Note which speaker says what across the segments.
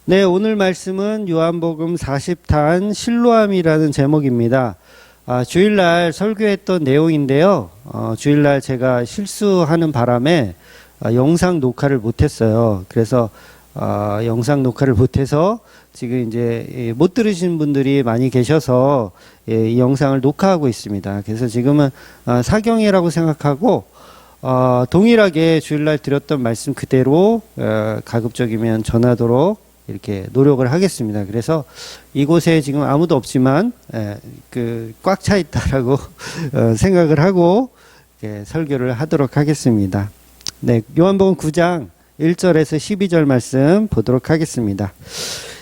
Speaker 1: 네, 오늘 말씀은 요한복음 40탄 실로암이라는 제목입니다. 주일날 설교했던 내용인데요. 주일날 제가 실수하는 바람에 영상 녹화를 못했어요. 그래서 영상 녹화를 못해서 지금 이제 못 들으신 분들이 많이 계셔서 이 영상을 녹화하고 있습니다. 그래서 지금은 사경이라고 생각하고 동일하게 주일날 드렸던 말씀 그대로 가급적이면 전하도록 이렇게 노력을 하겠습니다. 그래서 이곳에 지금 아무도 없지만 꽉 차 있다라고 생각을 하고 설교를 하도록 하겠습니다. 네, 요한복음 9장 1절에서 12절 말씀 보도록 하겠습니다.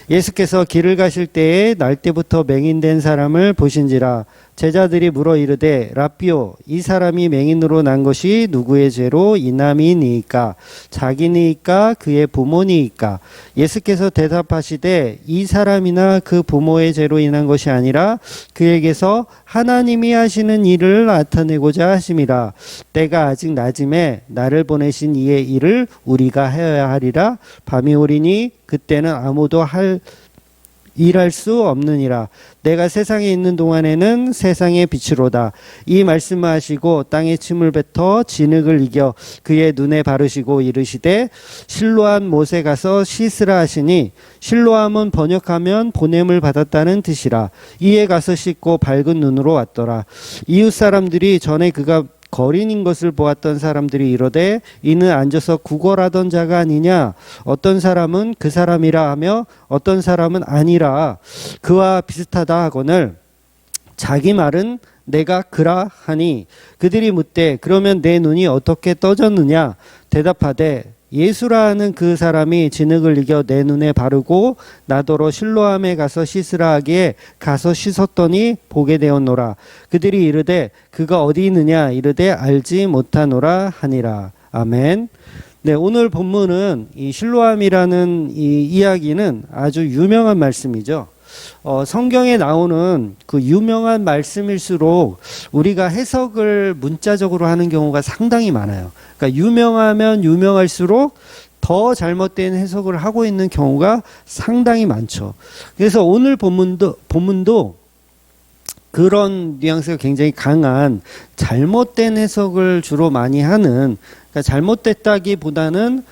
Speaker 1: 예수께서 길을 가실 때에 날 때부터 맹인된 사람을 보신지라. 제자들이 물어 이르되 라삐오, 이 사람이 맹인으로 난 것이 누구의 죄로 인함이니이까? 자기니이까 그의 부모니이까? 예수께서 대답하시되 이 사람이나 그 부모의 죄로 인한 것이 아니라 그에게서 하나님이 하시는 일을 나타내고자 하심이라. 때가 아직 낮음에 나를 보내신 이의 일을 우리가 하여야 하리라. 밤이 오리니 그때는 아무도 일할 수 없느니라. 내가 세상에 있는 동안에는 세상의 빛이로다. 이 말씀을 하시고 땅에 침을 뱉어 진흙을 이겨 그의 눈에 바르시고 이르시되 실로암 못에 가서 씻으라 하시니, 실로암은 번역하면 보냄을 받았다는 뜻이라. 이에 가서 씻고 밝은 눈으로 왔더라. 이웃 사람들이 전에 그가 거린인 것을 보았던 사람들이 이르되 이는 앉아서 구걸하던 자가 아니냐? 어떤 사람은 그 사람이라 하며 어떤 사람은 아니라 그와 비슷하다 하거늘 자기 말은 내가 그라 하니, 그들이 묻되 그러면 내 눈이 어떻게 떠졌느냐? 대답하되 예수라 하는 그 사람이 진흙을 이겨 내 눈에 바르고 나더러 실로암에 가서 씻으라 하기에 가서 씻었더니 보게 되었노라. 그들이 이르되 그가 어디 있느냐? 이르되 알지 못하노라 하니라. 아멘. 네, 오늘 본문은 이 실로암이라는 이 이야기는 아주 유명한 말씀이죠. 성경에 나오는 그 유명한 말씀일수록 우리가 해석을 문자적으로 하는 경우가 상당히 많아요. 그러니까 유명하면 유명할수록 더 잘못된 해석을 하고 있는 경우가 상당히 많죠. 그래서 오늘 본문도 그런 뉘앙스가 굉장히 강한 잘못된 해석을 주로 많이 하는, 그러니까 잘못됐다기보다는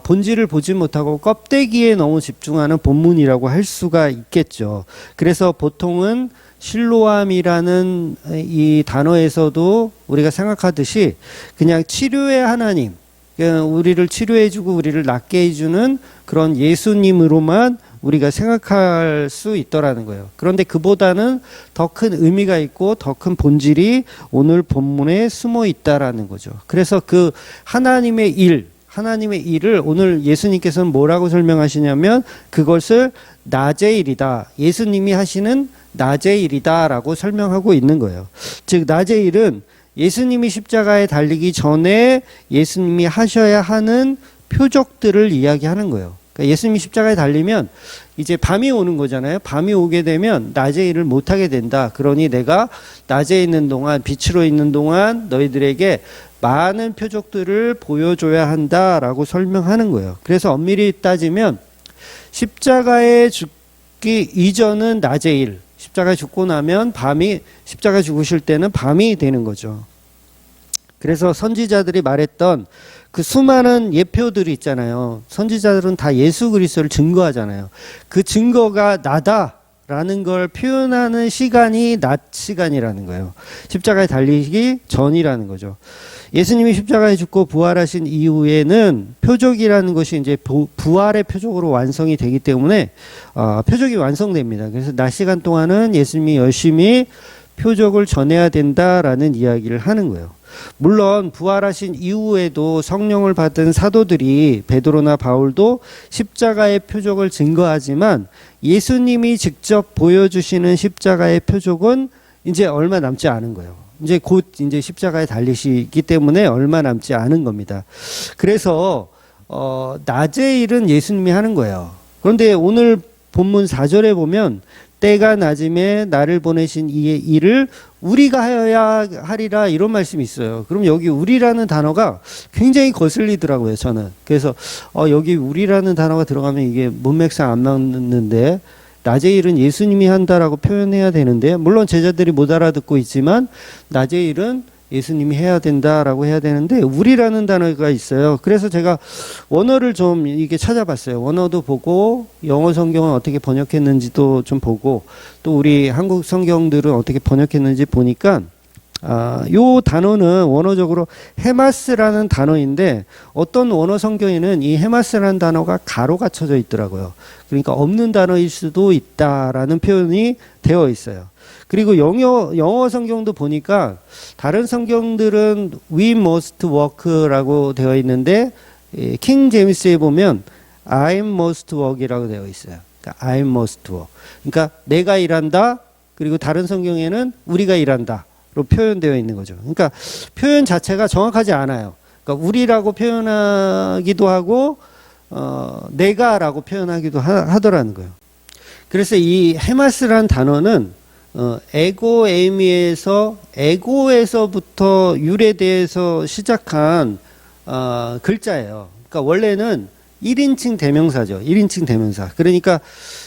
Speaker 1: 본질을 보지 못하고 껍데기에 너무 집중하는 본문이라고 할 수가 있겠죠. 그래서 보통은 실로암이라는 이 단어에서도 우리가 생각하듯이 그냥 치료의 하나님, 우리를 치료해주고 우리를 낫게 해주는 그런 예수님으로만 우리가 생각할 수 있더라는 거예요. 그런데 그보다는 더 큰 의미가 있고 더 큰 본질이 오늘 본문에 숨어 있다라는 거죠. 그래서 그 하나님의 일을 오늘 예수님께서는 뭐라고 설명하시냐면 그것을 낮의 일이다. 예수님이 하시는 낮의 일이다 라고 설명하고 있는 거예요. 즉 낮의 일은 예수님이 십자가에 달리기 전에 예수님이 하셔야 하는 표적들을 이야기하는 거예요. 그러니까 예수님이 십자가에 달리면 이제 밤이 오는 거잖아요. 밤이 오게 되면 낮의 일을 못하게 된다. 그러니 내가 낮에 있는 동안, 빛으로 있는 동안 너희들에게 많은 표적들을 보여줘야 한다라고 설명하는 거예요. 그래서 엄밀히 따지면 십자가에 죽기 이전은 낮의 일, 십자가에 죽고 나면 십자가에 죽으실 때는 밤이 되는 거죠. 그래서 선지자들이 말했던 그 수많은 예표들이 있잖아요. 선지자들은 다 예수 그리스도를 증거하잖아요. 그 증거가 나다라는 걸 표현하는 시간이 낮 시간이라는 거예요. 십자가에 달리기 전이라는 거죠. 예수님이 십자가에 죽고 부활하신 이후에는 표적이라는 것이 이제 부활의 표적으로 완성이 되기 때문에 표적이 완성됩니다. 그래서 낮 시간 동안은 예수님이 열심히 표적을 전해야 된다라는 이야기를 하는 거예요. 물론 부활하신 이후에도 성령을 받은 사도들이 베드로나 바울도 십자가의 표적을 증거하지만 예수님이 직접 보여주시는 십자가의 표적은 이제 얼마 남지 않은 거예요. 이제 곧 이제 십자가에 달리시기 때문에 얼마 남지 않은 겁니다. 그래서 낮의 일은 예수님이 하는 거예요. 그런데 오늘 본문 4절에 보면 때가 낮음에 나를 보내신 이의 일을 우리가 하여야 하리라, 이런 말씀이 있어요. 그럼 여기 우리라는 단어가 굉장히 거슬리더라고요, 저는. 그래서 여기 우리라는 단어가 들어가면 이게 문맥상 안 맞는데, 낮의 일은 예수님이 한다라고 표현해야 되는데, 물론 제자들이 못 알아듣고 있지만 낮의 일은 예수님이 해야 된다라고 해야 되는데 우리라는 단어가 있어요. 그래서 제가 원어를 좀 이게 찾아봤어요. 원어도 보고 영어 성경은 어떻게 번역했는지도 좀 보고 또 우리 한국 성경들은 어떻게 번역했는지 보니까 요 단어는 원어적으로 헤마스라는 단어인데 어떤 원어 성경에는 이 헤마스라는 단어가 가로가 쳐져 있더라고요. 그러니까 없는 단어일 수도 있다라는 표현이 되어 있어요. 그리고 영어 성경도 보니까 다른 성경들은 we must work라고 되어 있는데 킹 제임스에 보면 I must work이라고 되어 있어요. 그러니까 I must work. 그러니까 내가 일한다. 그리고 다른 성경에는 우리가 일한다로 표현되어 있는 거죠. 그러니까 표현 자체가 정확하지 않아요. 그러니까 우리라고 표현하기도 하고 내가라고 표현하기도 하더라는 거예요. 그래서 이 헤마스라는 단어는 에고에서부터 유래돼서 시작한 글자예요. 그러니까 원래는 1인칭 대명사죠. 1인칭 대명사. 그러니까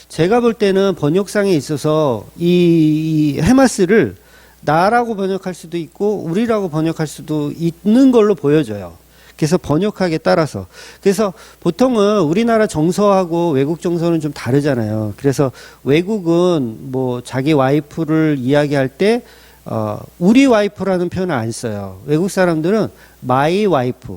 Speaker 1: 제가 볼 때는 번역상에 있어서 이 헤마스를 나라고 번역할 수도 있고 우리라고 번역할 수도 있는 걸로 보여져요. 그래서 번역학에 따라서. 그래서 보통은 우리나라 정서하고 외국 정서는 좀 다르잖아요. 그래서 외국은 뭐 자기 와이프를 이야기할 때 우리 와이프라는 표현을 안 써요. 외국 사람들은 my wife,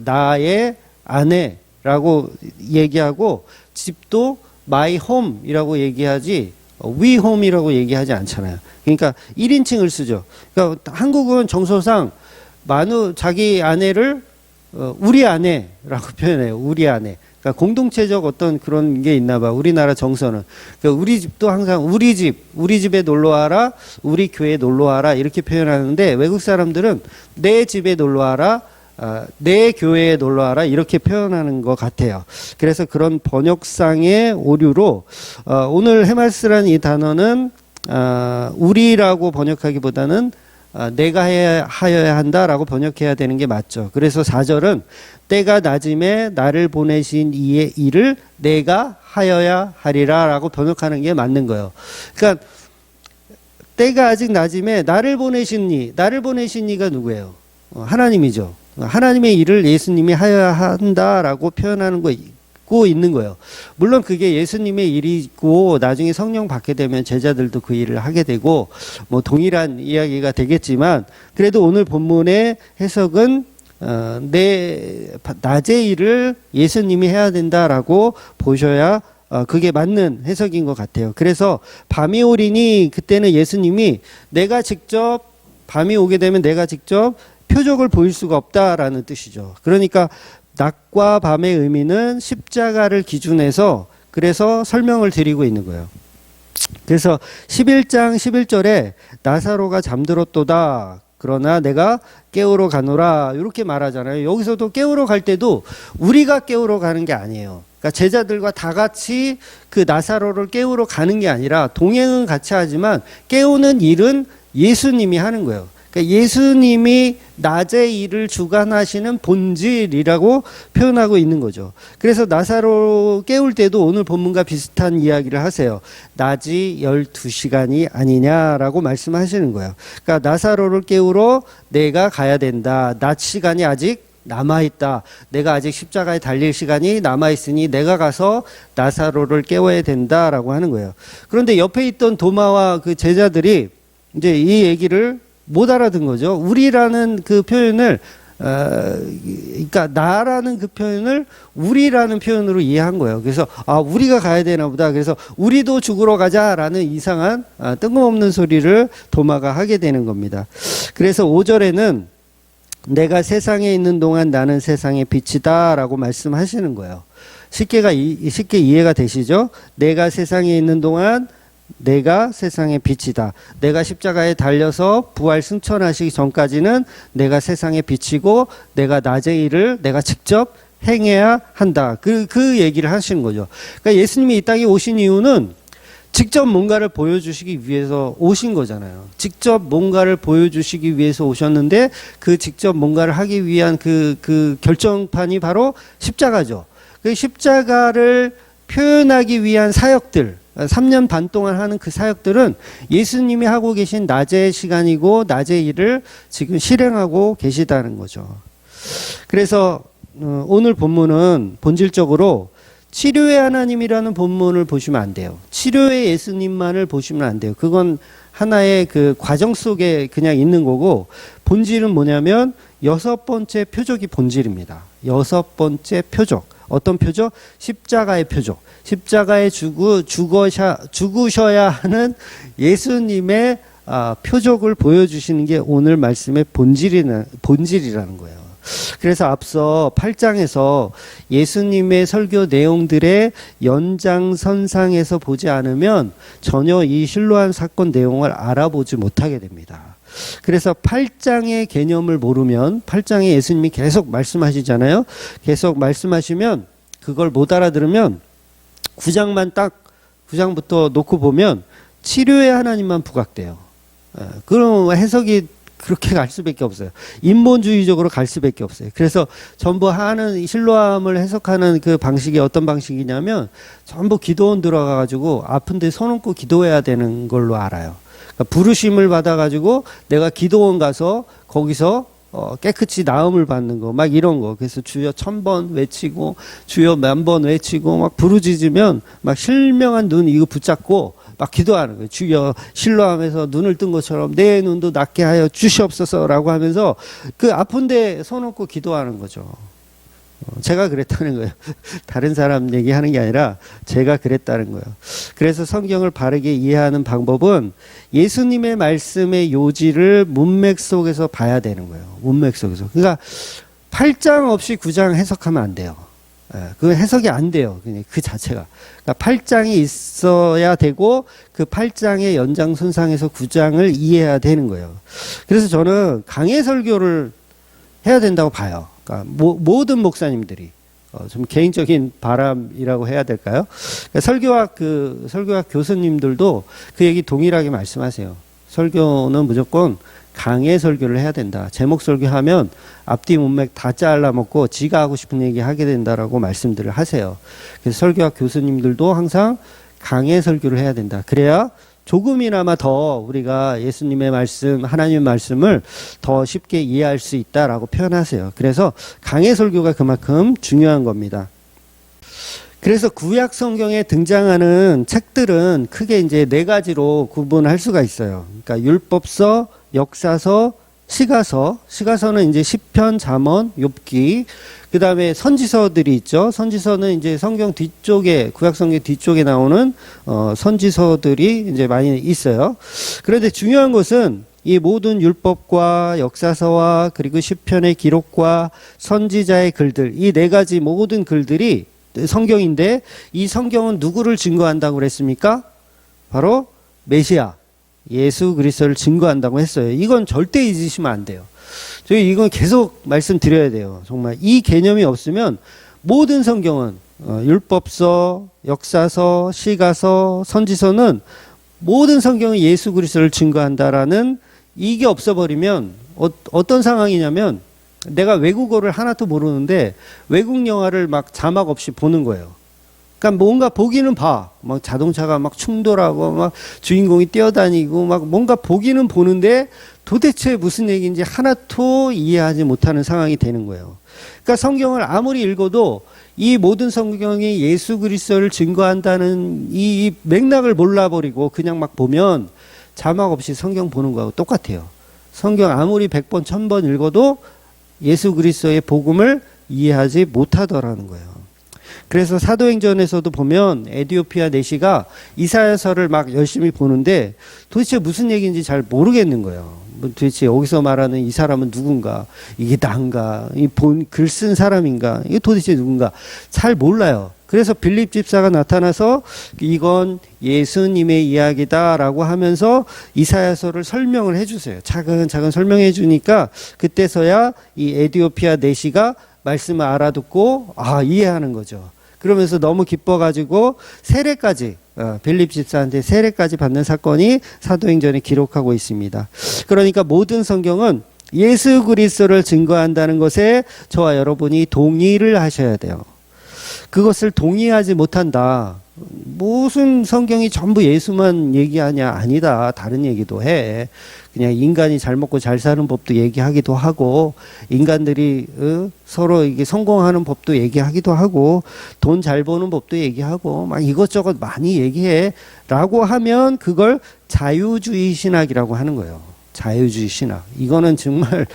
Speaker 1: 나의 아내라고 얘기하고 집도 my home이라고 얘기하지 we home이라고 얘기하지 않잖아요. 그러니까 1인칭을 쓰죠. 그러니까 한국은 정서상 자기 아내를 우리 아내라고 표현해요. 우리 아내. 그러니까 공동체적 어떤 그런 게 있나 봐. 우리나라 정서는. 그러니까 우리 집도 항상 우리 집에 놀러 와라, 우리 교회에 놀러 와라 이렇게 표현하는데 외국 사람들은 내 집에 놀러 와라, 내 교회에 놀러 와라 이렇게 표현하는 것 같아요. 그래서 그런 번역상의 오류로 오늘 헤마스라는 이 단어는 우리라고 번역하기보다는 내가 하여야 한다라고 번역해야 되는 게 맞죠. 그래서 4절은 때가 낮음에 나를 보내신 이의 일을 내가 하여야 하리라 라고 번역하는 게 맞는 거예요. 그러니까 때가 아직 낮음에 나를 보내신 이가 누구예요? 하나님이죠. 하나님의 일을 예수님이 하여야 한다라고 표현하는 거 있는 거예요. 물론 그게 예수님의 일이고 나중에 성령 받게 되면 제자들도 그 일을 하게 되고 뭐 동일한 이야기가 되겠지만 그래도 오늘 본문의 해석은 낮의 일을 예수님이 해야 된다라고 보셔야 그게 맞는 해석인 것 같아요. 그래서 밤이 오리니 그때는 예수님이 밤이 오게 되면 내가 직접 표적을 보일 수가 없다라는 뜻이죠. 그러니까 낮과 밤의 의미는 십자가를 기준해서 그래서 설명을 드리고 있는 거예요. 그래서 11장 11절에 나사로가 잠들었도다. 그러나 내가 깨우러 가노라. 이렇게 말하잖아요. 여기서도 깨우러 갈 때도 우리가 깨우러 가는 게 아니에요. 그러니까 제자들과 다 같이 그 나사로를 깨우러 가는 게 아니라 동행은 같이 하지만 깨우는 일은 예수님이 하는 거예요. 그러니까 예수님이 낮의 일을 주관하시는 본질이라고 표현하고 있는 거죠. 그래서 나사로 깨울 때도 오늘 본문과 비슷한 이야기를 하세요. 낮이 12시간이 아니냐라고 말씀하시는 거예요. 그러니까 나사로를 깨우러 내가 가야 된다. 낮 시간이 아직 남아있다. 내가 아직 십자가에 달릴 시간이 남아있으니 내가 가서 나사로를 깨워야 된다라고 하는 거예요. 그런데 옆에 있던 도마와 그 제자들이 이제 이 얘기를 못 알아듣은 거죠. 우리라는 그 표현을 그러니까 나라는 그 표현을 우리라는 표현으로 이해한 거예요. 그래서 우리가 가야 되나 보다. 그래서 우리도 죽으러 가자라는 이상한 뜬금없는 소리를 도마가 하게 되는 겁니다. 그래서 5절에는 내가 세상에 있는 동안 나는 세상의 빛이다라고 말씀하시는 거예요. 쉽게 이해가 되시죠? 내가 세상에 있는 동안 내가 세상의 빛이다. 내가 십자가에 달려서 부활 승천하시기 전까지는 내가 세상의 빛이고 내가 낮의 일을 내가 직접 행해야 한다. 그 얘기를 하시는 거죠. 그러니까 예수님이 이 땅에 오신 이유는 직접 뭔가를 보여주시기 위해서 오신 거잖아요. 직접 뭔가를 보여주시기 위해서 오셨는데 그 직접 뭔가를 하기 위한 그 결정판이 바로 십자가죠. 그 십자가를 표현하기 위한 사역들, 3년 반 동안 하는 그 사역들은 예수님이 하고 계신 낮의 시간이고 낮의 일을 지금 실행하고 계시다는 거죠. 그래서 오늘 본문은 본질적으로 치료의 하나님이라는 본문을 보시면 안 돼요. 치료의 예수님만을 보시면 안 돼요. 그건 하나의 그 과정 속에 그냥 있는 거고, 본질은 뭐냐면 6번째 표적이 본질입니다. 6번째 표적. 어떤 표적? 십자가의 표적. 십자가에 죽으셔야 하는 예수님의 표적을 보여주시는 게 오늘 말씀의 본질이라는 거예요. 그래서 앞서 8장에서 예수님의 설교 내용들의 연장선상에서 보지 않으면 전혀 이 실로암 사건 내용을 알아보지 못하게 됩니다. 그래서 8장의 개념을 모르면, 8장에 예수님이 계속 말씀하시잖아요. 계속 말씀하시면 그걸 못 알아들으면 9장만 딱 9장부터 놓고 보면 치료의 하나님만 부각돼요. 그럼 해석이 그렇게 갈 수밖에 없어요. 인본주의적으로 갈 수밖에 없어요. 그래서 전부 하는 실로암을 해석하는 그 방식이 어떤 방식이냐면 전부 기도원 들어가가지고 아픈데 손 얹고 기도해야 되는 걸로 알아요. 그러니까 부르심을 받아가지고 내가 기도원 가서 거기서 깨끗이 나음을 받는 거, 막 이런 거. 그래서 주여 1000번 외치고 주여 10,000번 외치고 막 부르짖으면 막 실명한 눈 이거 붙잡고 막 기도하는 거예요. 주여 실로암에서 눈을 뜬 것처럼 내 눈도 낫게 하여 주시옵소서라고 하면서 그 아픈데 손 얹고 기도하는 거죠. 제가 그랬다는 거예요. 다른 사람 얘기하는 게 아니라 제가 그랬다는 거예요. 그래서 성경을 바르게 이해하는 방법은 예수님의 말씀의 요지를 문맥 속에서 봐야 되는 거예요. 문맥 속에서. 그러니까 8장 없이 9장 해석하면 안 돼요. 그 해석이 안 돼요. 그 자체가. 그러니까 8장이 있어야 되고 그 8장의 연장선상에서 9장을 이해해야 되는 거예요. 그래서 저는 강해 설교를 해야 된다고 봐요. 그러니까 모든 목사님들이 좀 개인적인 바람이라고 해야 될까요? 그러니까 설교학 교수님들도 그 얘기 동일하게 말씀하세요. 설교는 무조건 강의 설교를 해야 된다. 제목 설교하면 앞뒤 문맥 다 잘라먹고 지가 하고 싶은 얘기 하게 된다라고 말씀들을 하세요. 그래서 설교학 교수님들도 항상 강의 설교를 해야 된다. 그래야 조금이나마 더 우리가 예수님의 말씀, 하나님의 말씀을 더 쉽게 이해할 수 있다라고 표현하세요. 그래서 강해 설교가 그만큼 중요한 겁니다. 그래서 구약 성경에 등장하는 책들은 크게 이제 4가지로 구분할 수가 있어요. 그러니까 율법서, 역사서, 시가서. 시가서는 이제 시편, 잠언, 욥기. 그다음에 선지서들이 있죠. 선지서는 이제 성경 뒤쪽에, 구약 성경 뒤쪽에 나오는 선지서들이 이제 많이 있어요. 그런데 중요한 것은 이 모든 율법과 역사서와 그리고 시편의 기록과 선지자의 글들, 이 4가지 모든 글들이 성경인데, 이 성경은 누구를 증거한다고 그랬습니까? 바로 메시아, 예수 그리스도를 증거한다고 했어요. 이건 절대 잊으시면 안 돼요. 저희 이건 계속 말씀드려야 돼요. 정말 이 개념이 없으면 모든 성경은 율법서, 역사서, 시가서, 선지서는 모든 성경은 예수 그리스도를 증거한다라는 이게 없어버리면 어떤 상황이냐면 내가 외국어를 하나도 모르는데 외국 영화를 막 자막 없이 보는 거예요. 그러니까 뭔가 보기는 봐. 막 자동차가 막 충돌하고 막 주인공이 뛰어다니고 막 뭔가 보기는 보는데 도대체 무슨 얘기인지 하나도 이해하지 못하는 상황이 되는 거예요. 그러니까 성경을 아무리 읽어도 이 모든 성경이 예수 그리스도를 증거한다는 이 맥락을 몰라버리고 그냥 막 보면 자막 없이 성경 보는 거하고 똑같아요. 성경 아무리 100번, 1000번 읽어도 예수 그리스도의 복음을 이해하지 못하더라는 거예요. 그래서 사도행전에서도 보면 에디오피아 내시가 이사야서를 막 열심히 보는데 도대체 무슨 얘기인지 잘 모르겠는 거예요. 도대체 여기서 말하는 이 사람은 누군가, 이게 난가, 이 글 쓴 사람인가, 이게 도대체 누군가 잘 몰라요. 그래서 빌립 집사가 나타나서 이건 예수님의 이야기다라고 하면서 이사야서를 설명을 해주세요. 차근차근 설명해 주니까 그때서야 이 에디오피아 내시가 말씀을 알아듣고 이해하는 거죠. 그러면서 너무 기뻐가지고 세례까지 빌립 집사한테 세례까지 받는 사건이 사도행전에 기록하고 있습니다. 그러니까 모든 성경은 예수 그리스도를 증거한다는 것에 저와 여러분이 동의를 하셔야 돼요. 그것을 동의하지 못한다. 무슨 성경이 전부 예수만 얘기하냐? 아니다. 다른 얘기도 해. 그냥 인간이 잘 먹고 잘 사는 법도 얘기하기도 하고, 인간들이 서로 이게 성공하는 법도 얘기하기도 하고, 돈 잘 버는 법도 얘기하고, 막 이것저것 많이 얘기해. 라고 하면 그걸 자유주의 신학이라고 하는 거예요. 자유주의 신학. 이거는 정말,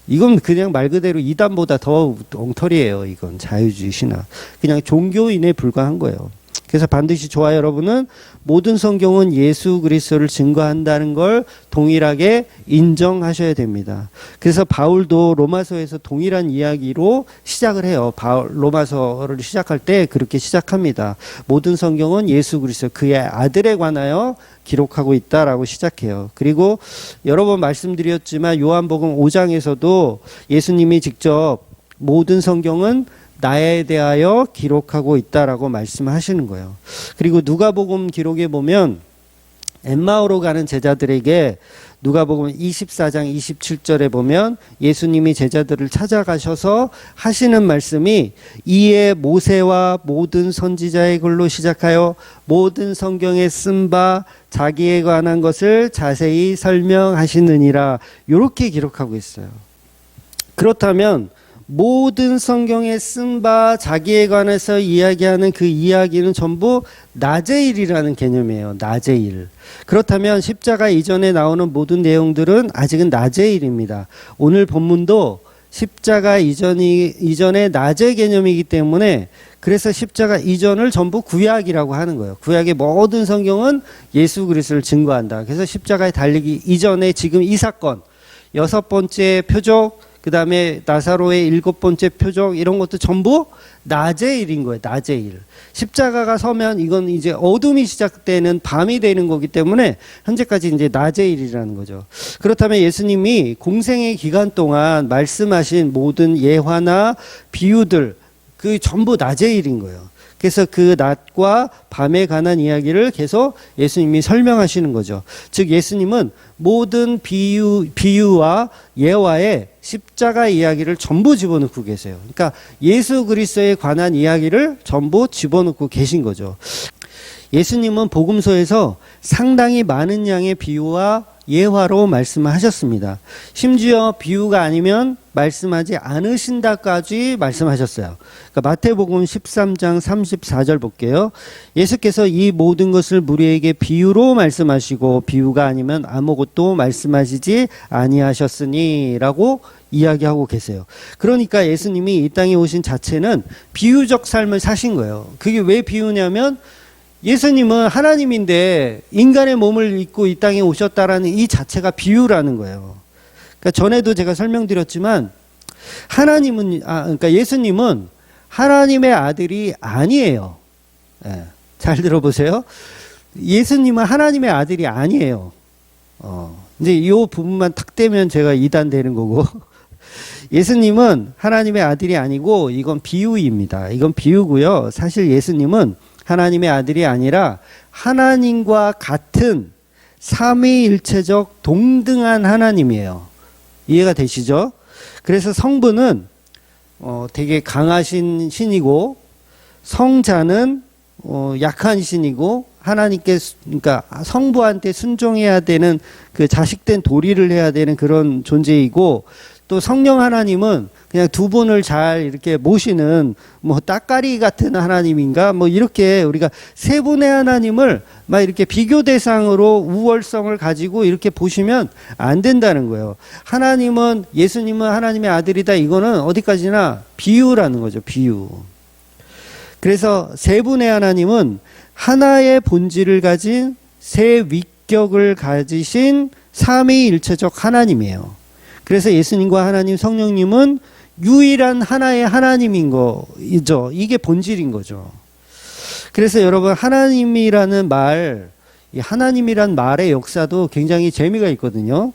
Speaker 1: 이건 그냥 말 그대로 이단보다 더 엉터리예요. 이건 자유주의 신학. 그냥 종교인에 불과한 거예요. 그래서 반드시 저와 여러분은 모든 성경은 예수 그리스도를 증거한다는 걸 동일하게 인정하셔야 됩니다. 그래서 바울도 로마서에서 동일한 이야기로 시작을 해요. 로마서를 시작할 때 그렇게 시작합니다. 모든 성경은 예수 그리스도 그의 아들에 관하여 기록하고 있다라고 시작해요. 그리고 여러 번 말씀드렸지만 요한복음 5장에서도 예수님이 직접 모든 성경은 나에 대하여 기록하고 있다라고 말씀하시는 거예요. 그리고 누가복음 기록에 보면 엠마오로 가는 제자들에게 누가복음 24장 27절에 보면 예수님이 제자들을 찾아가셔서 하시는 말씀이 이에 모세와 모든 선지자의 글로 시작하여 모든 성경에 쓴 바 자기에 관한 것을 자세히 설명하시느니라, 이렇게 기록하고 있어요. 그렇다면 모든 성경에 쓴 바 자기에 관해서 이야기하는 그 이야기는 전부 낮의 일이라는 개념이에요. 낮의 일. 그렇다면 십자가 이전에 나오는 모든 내용들은 아직은 낮의 일입니다. 오늘 본문도 십자가 이전의 낮의 개념이기 때문에 그래서 십자가 이전을 전부 구약이라고 하는 거예요. 구약의 모든 성경은 예수 그리스도를 증거한다. 그래서 십자가에 달리기 이전에 지금 이 사건, 6번째 표적, 그 다음에 나사로의 7번째 표적, 이런 것도 전부 낮의 일인 거예요. 낮의 일. 십자가가 서면 이건 이제 어둠이 시작되는 밤이 되는 거기 때문에 현재까지 이제 낮의 일이라는 거죠. 그렇다면 예수님이 공생의 기간 동안 말씀하신 모든 예화나 비유들, 그 전부 낮의 일인 거예요. 그래서 그 낮과 밤에 관한 이야기를 계속 예수님이 설명하시는 거죠. 즉 예수님은 모든 비유와 예화에 십자가 이야기를 전부 집어넣고 계세요. 그러니까 예수 그리스도에 관한 이야기를 전부 집어넣고 계신 거죠. 예수님은 복음서에서 상당히 많은 양의 비유와 예화로 말씀하셨습니다. 심지어 비유가 아니면 말씀하지 않으신다까지 말씀하셨어요. 그러니까 마태복음 13장 34절 볼게요. 예수께서 이 모든 것을 무리에게 비유로 말씀하시고 비유가 아니면 아무것도 말씀하시지 아니하셨으니 라고 이야기하고 계세요. 그러니까 예수님이 이 땅에 오신 자체는 비유적 삶을 사신 거예요. 그게 왜 비유냐면 예수님은 하나님인데 인간의 몸을 입고 이 땅에 오셨다라는 이 자체가 비유라는 거예요. 그러니까 전에도 제가 설명드렸지만 그러니까 예수님은 하나님의 아들이 아니에요. 예, 잘 들어보세요. 예수님은 하나님의 아들이 아니에요. 이제 이 부분만 탁 떼면 제가 이단되는 거고. 예수님은 하나님의 아들이 아니고 이건 비유입니다. 이건 비유고요. 사실 예수님은 하나님의 아들이 아니라 하나님과 같은 삼위일체적 동등한 하나님이에요. 이해가 되시죠? 그래서 성부는 되게 강하신 신이고 성자는 약한 신이고 하나님께, 그러니까 성부한테 순종해야 되는 그 자식된 도리를 해야 되는 그런 존재이고, 또 성령 하나님은 그냥 두 분을 잘 이렇게 모시는 뭐 따까리 같은 하나님인가 뭐 이렇게 우리가 세 분의 하나님을 막 이렇게 비교 대상으로 우월성을 가지고 이렇게 보시면 안 된다는 거예요. 예수님은 하나님의 아들이다. 이거는 어디까지나 비유라는 거죠. 비유. 그래서 세 분의 하나님은 하나의 본질을 가진 세 위격을 가지신 삼위일체적 하나님이에요. 그래서 예수님과 하나님 성령님은 유일한 하나의 하나님인 거죠. 이게 본질인 거죠. 그래서 여러분 하나님이라는 말의 역사도 굉장히 재미가 있거든요.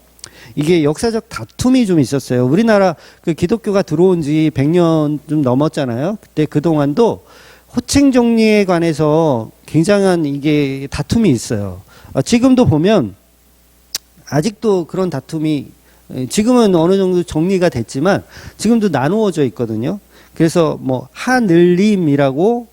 Speaker 1: 이게 역사적 다툼이 좀 있었어요. 우리나라 그 기독교가 들어온 지 100년 좀 넘었잖아요. 그때 그동안도 호칭 정리에 관해서 굉장한 이게 다툼이 있어요. 지금도 보면 아직도 그런 다툼이 지금은 어느 정도 정리가 됐지만 지금도 나누어져 있거든요. 그래서 뭐 하늘님이라고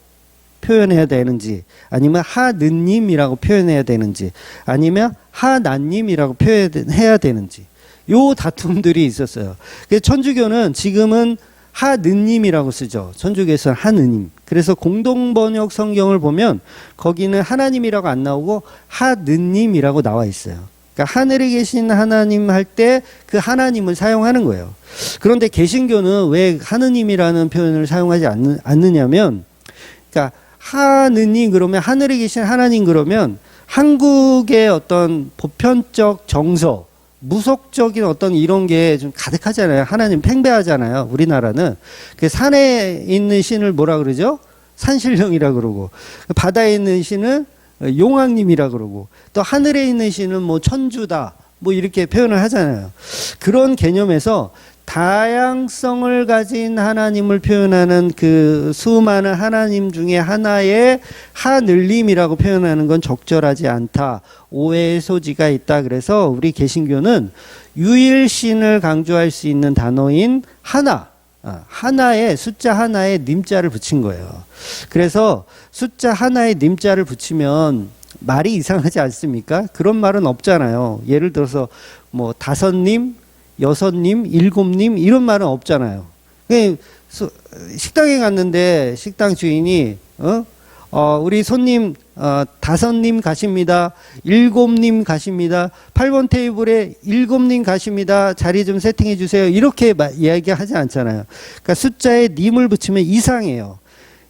Speaker 1: 표현해야 되는지 아니면 하느님이라고 표현해야 되는지 아니면 하나님이라고 표현해야 되는지 요 다툼들이 있었어요. 그래서 천주교는 지금은 하느님이라고 쓰죠. 천주교에서는 하느님. 그래서 공동번역 성경을 보면 거기는 하나님이라고 안 나오고 하느님이라고 나와 있어요. 그러니까 하늘에 계신 하나님 할 때 그 하나님을 사용하는 거예요. 그런데 개신교는 왜 하느님이라는 표현을 사용하지 않느냐면, 그러니까 하느님 그러면 하늘에 계신 하나님 그러면 한국의 어떤 보편적 정서, 무속적인 어떤 이런 게 좀 가득하잖아요. 하나님 팽배하잖아요. 우리나라는. 그 산에 있는 신을 뭐라 그러죠? 산신령이라 그러고, 바다에 있는 신은 용왕님이라 그러고, 또 하늘에 있는 신은 뭐 천주다 뭐 이렇게 표현을 하잖아요. 그런 개념에서 다양성을 가진 하나님을 표현하는 그 수많은 하나님 중에 하나의 하늘님이라고 표현하는 건 적절하지 않다. 오해의 소지가 있다. 그래서 우리 개신교는 유일신을 강조할 수 있는 단어인 하나, 하나에 숫자 하나에 님자를 붙인 거예요. 그래서 숫자 하나에 님자를 붙이면 말이 이상하지 않습니까? 그런 말은 없잖아요. 예를 들어서 뭐 5님, 6님, 7님 이런 말은 없잖아요. 식당에 갔는데 식당 주인이 우리 손님 5님 가십니다. 7님 가십니다. 8번 테이블에 7님 가십니다. 자리 좀 세팅해 주세요. 이렇게 이야기하지 않잖아요. 그러니까 숫자에 님을 붙이면 이상해요.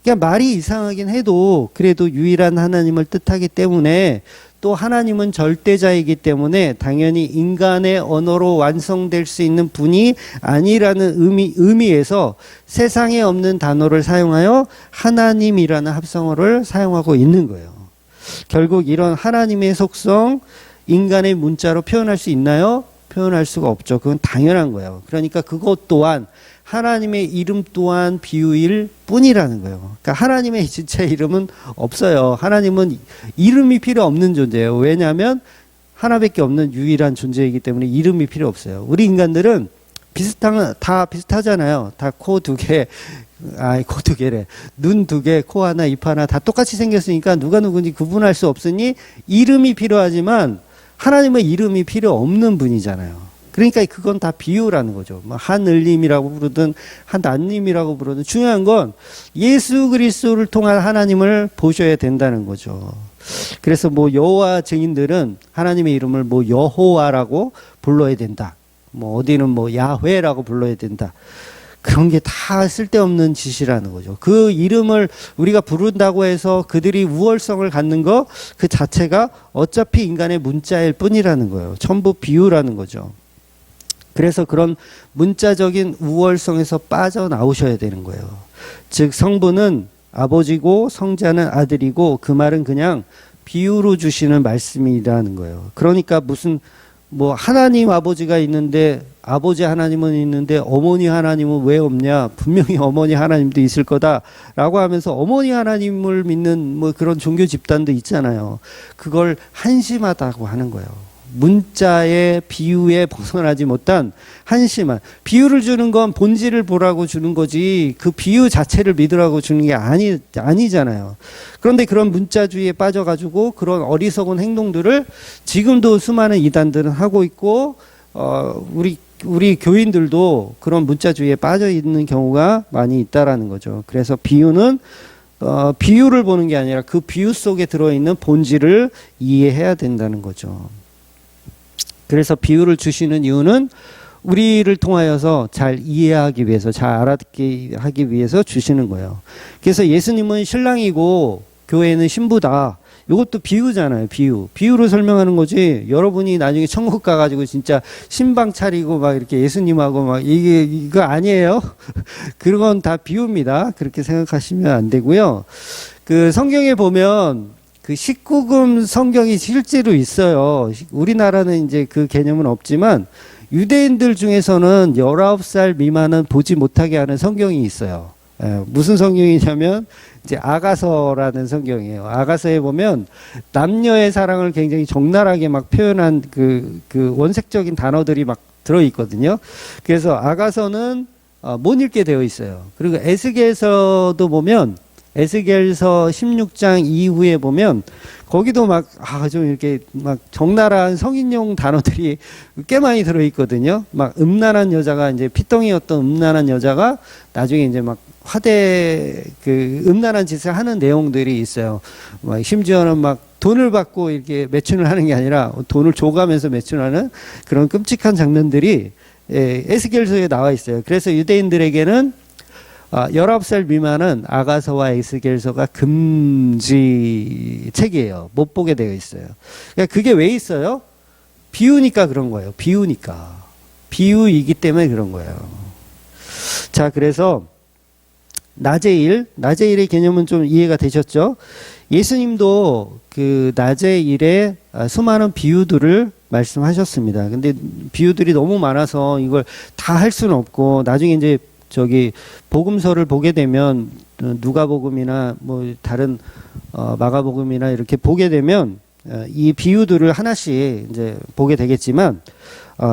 Speaker 1: 그러니까 말이 이상하긴 해도 그래도 유일한 하나님을 뜻하기 때문에, 또 하나님은 절대자이기 때문에 당연히 인간의 언어로 완성될 수 있는 분이 아니라는 의미에서 세상에 없는 단어를 사용하여 하나님이라는 합성어를 사용하고 있는 거예요. 결국 이런 하나님의 속성, 인간의 문자로 표현할 수 있나요? 표현할 수가 없죠. 그건 당연한 거예요. 그러니까 그것 또한 하나님의 이름 또한 비유일 뿐이라는 거예요. 그러니까 하나님의 진짜 이름은 없어요. 하나님은 이름이 필요 없는 존재예요. 왜냐하면 하나밖에 없는 유일한 존재이기 때문에 이름이 필요 없어요. 우리 인간들은 다 비슷하잖아요. 다 코 2개, 코 2개래. 눈 2개, 코 하나, 입 하나 다 똑같이 생겼으니까 누가 누군지 구분할 수 없으니 이름이 필요하지만 하나님은 이름이 필요 없는 분이잖아요. 그러니까 그건 다 비유라는 거죠. 뭐 하늘님이라고 부르든 하나님이라고 부르든 중요한 건 예수 그리스도를 통한 하나님을 보셔야 된다는 거죠. 그래서 뭐 여호와 증인들은 하나님의 이름을 뭐 여호와라고 불러야 된다. 뭐 어디는 뭐 야훼라고 불러야 된다. 그런 게 다 쓸데없는 짓이라는 거죠. 그 이름을 우리가 부른다고 해서 그들이 우월성을 갖는 거 그 자체가 어차피 인간의 문자일 뿐이라는 거예요. 전부 비유라는 거죠. 그래서 그런 문자적인 우월성에서 빠져나오셔야 되는 거예요. 즉 성부는 아버지고 성자는 아들이고, 그 말은 그냥 비유로 주시는 말씀이라는 거예요. 그러니까 무슨 뭐 하나님 아버지가 있는데 아버지 하나님은 있는데 어머니 하나님은 왜 없냐? 분명히 어머니 하나님도 있을 거다라고 하면서 어머니 하나님을 믿는 뭐 그런 종교 집단도 있잖아요. 그걸 한심하다고 하는 거예요. 문자의 비유에 벗어나지 못한 한심한, 비유를 주는 건 본질을 보라고 주는 거지 그 비유 자체를 믿으라고 주는 게 아니잖아요. 그런데 그런 문자주의에 빠져가지고 그런 어리석은 행동들을 지금도 수많은 이단들은 하고 있고, 우리 교인들도 그런 문자주의에 빠져 있는 경우가 많이 있다라는 거죠. 그래서 비유는 비유를 보는 게 아니라 그 비유 속에 들어있는 본질을 이해해야 된다는 거죠. 그래서 비유를 주시는 이유는 우리를 통하여서 잘 이해하기 위해서, 잘 알아듣게 하기 위해서 주시는 거예요. 그래서 예수님은 신랑이고 교회는 신부다. 이것도 비유잖아요. 비유로 설명하는 거지. 여러분이 나중에 천국 가가지고 진짜 신방 차리고 막 이렇게 예수님하고 막 이거 아니에요. 그건 다 비유입니다. 그렇게 생각하시면 안 되고요. 그 성경에 보면 그 19금 성경이 실제로 있어요. 우리나라는 이제 그 개념은 없지만 유대인들 중에서는 19살 미만은 보지 못하게 하는 성경이 있어요. 무슨 성경이냐면 이제 아가서라는 성경이에요. 아가서에 보면 남녀의 사랑을 굉장히 적나라하게 막 표현한 그 원색적인 단어들이 막 들어 있거든요. 그래서 아가서는 못 읽게 되어 있어요. 그리고 에스겔서도 보면 에스겔서 16장 이후에 보면 거기도 막 좀 이렇게 막 적나라한 성인용 단어들이 꽤 많이 들어 있거든요. 막 음란한 여자가 이제 피덩이였던 음란한 여자가 나중에 이제 막 화대 그 음란한 짓을 하는 내용들이 있어요. 막 심지어는 막 돈을 받고 이렇게 매춘을 하는 게 아니라 돈을 줘가면서 매춘하는 그런 끔찍한 장면들이 에스겔서에 나와 있어요. 그래서 유대인들에게는 19살 미만은 아가서와 에스겔서가 금지 책이에요. 못 보게 되어 있어요. 그러니까 그게 왜 있어요? 비유니까 그런 거예요. 비유니까. 비유이기 때문에 그런 거예요. 자, 그래서 낮의 일의 개념은 좀 이해가 되셨죠? 예수님도 그 낮의 일에 수많은 비유들을 말씀하셨습니다. 근데 비유들이 너무 많아서 이걸 다 할 수는 없고 나중에 이제 복음서를 보게 되면 누가복음이나 뭐 다른 마가복음이나 이렇게 보게 되면 이 비유들을 하나씩 이제 보게 되겠지만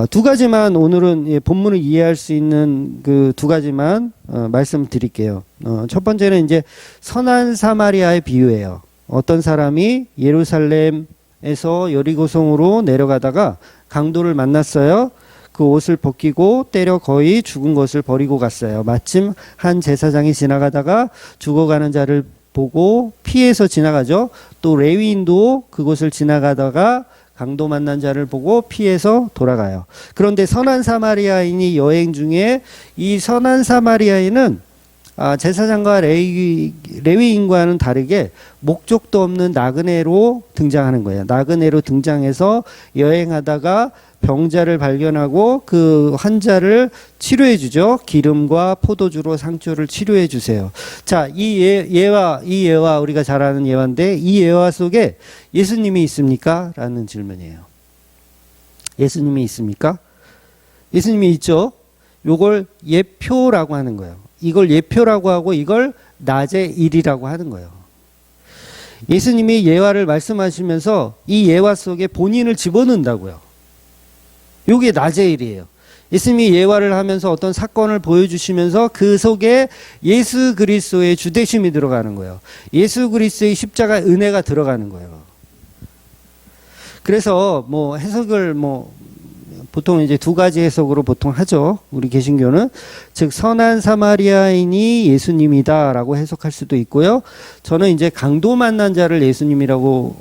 Speaker 1: 두 가지만 오늘은 본문을 이해할 수 있는 그 두 가지만 말씀드릴게요. 첫 번째는 이제 선한 사마리아의 비유예요. 어떤 사람이 예루살렘에서 여리고성으로 내려가다가 강도를 만났어요. 그 옷을 벗기고 때려 거의 죽은 것을 버리고 갔어요. 마침 한 제사장이 지나가다가 죽어가는 자를 보고 피해서 지나가죠. 또 레위인도 그곳을 지나가다가 강도 만난 자를 보고 피해서 돌아가요. 그런데 선한 사마리아인이 여행 중에 이 선한 사마리아인은 제사장과 레위인과는 다르게 목적도 없는 나그네로 등장하는 거예요. 나그네로 등장해서 여행하다가 병자를 발견하고 그 환자를 치료해 주죠. 기름과 포도주로 상처를 치료해 주세요. 자, 이 예화 우리가 잘 아는 예화인데 이 예화 속에 예수님이 있습니까? 라는 질문이에요. 예수님이 있습니까? 예수님이 있죠. 요걸 예표라고 하는 거예요. 이걸 예표라고 하고 이걸 낮의 일이라고 하는 거예요. 예수님이 예화를 말씀하시면서 이 예화 속에 본인을 집어넣는다고요. 이게 낮의 일이에요. 예수님이 예화를 하면서 어떤 사건을 보여주시면서 그 속에 예수 그리스도의 주되심이 들어가는 거예요. 예수 그리스도의 십자가 은혜가 들어가는 거예요. 그래서 뭐 해석을 보통 이제 두 가지 해석으로 보통 하죠. 우리 개신교는 즉 선한 사마리아인이 예수님이다라고 해석할 수도 있고요. 저는 이제 강도 만난 자를 예수님이라고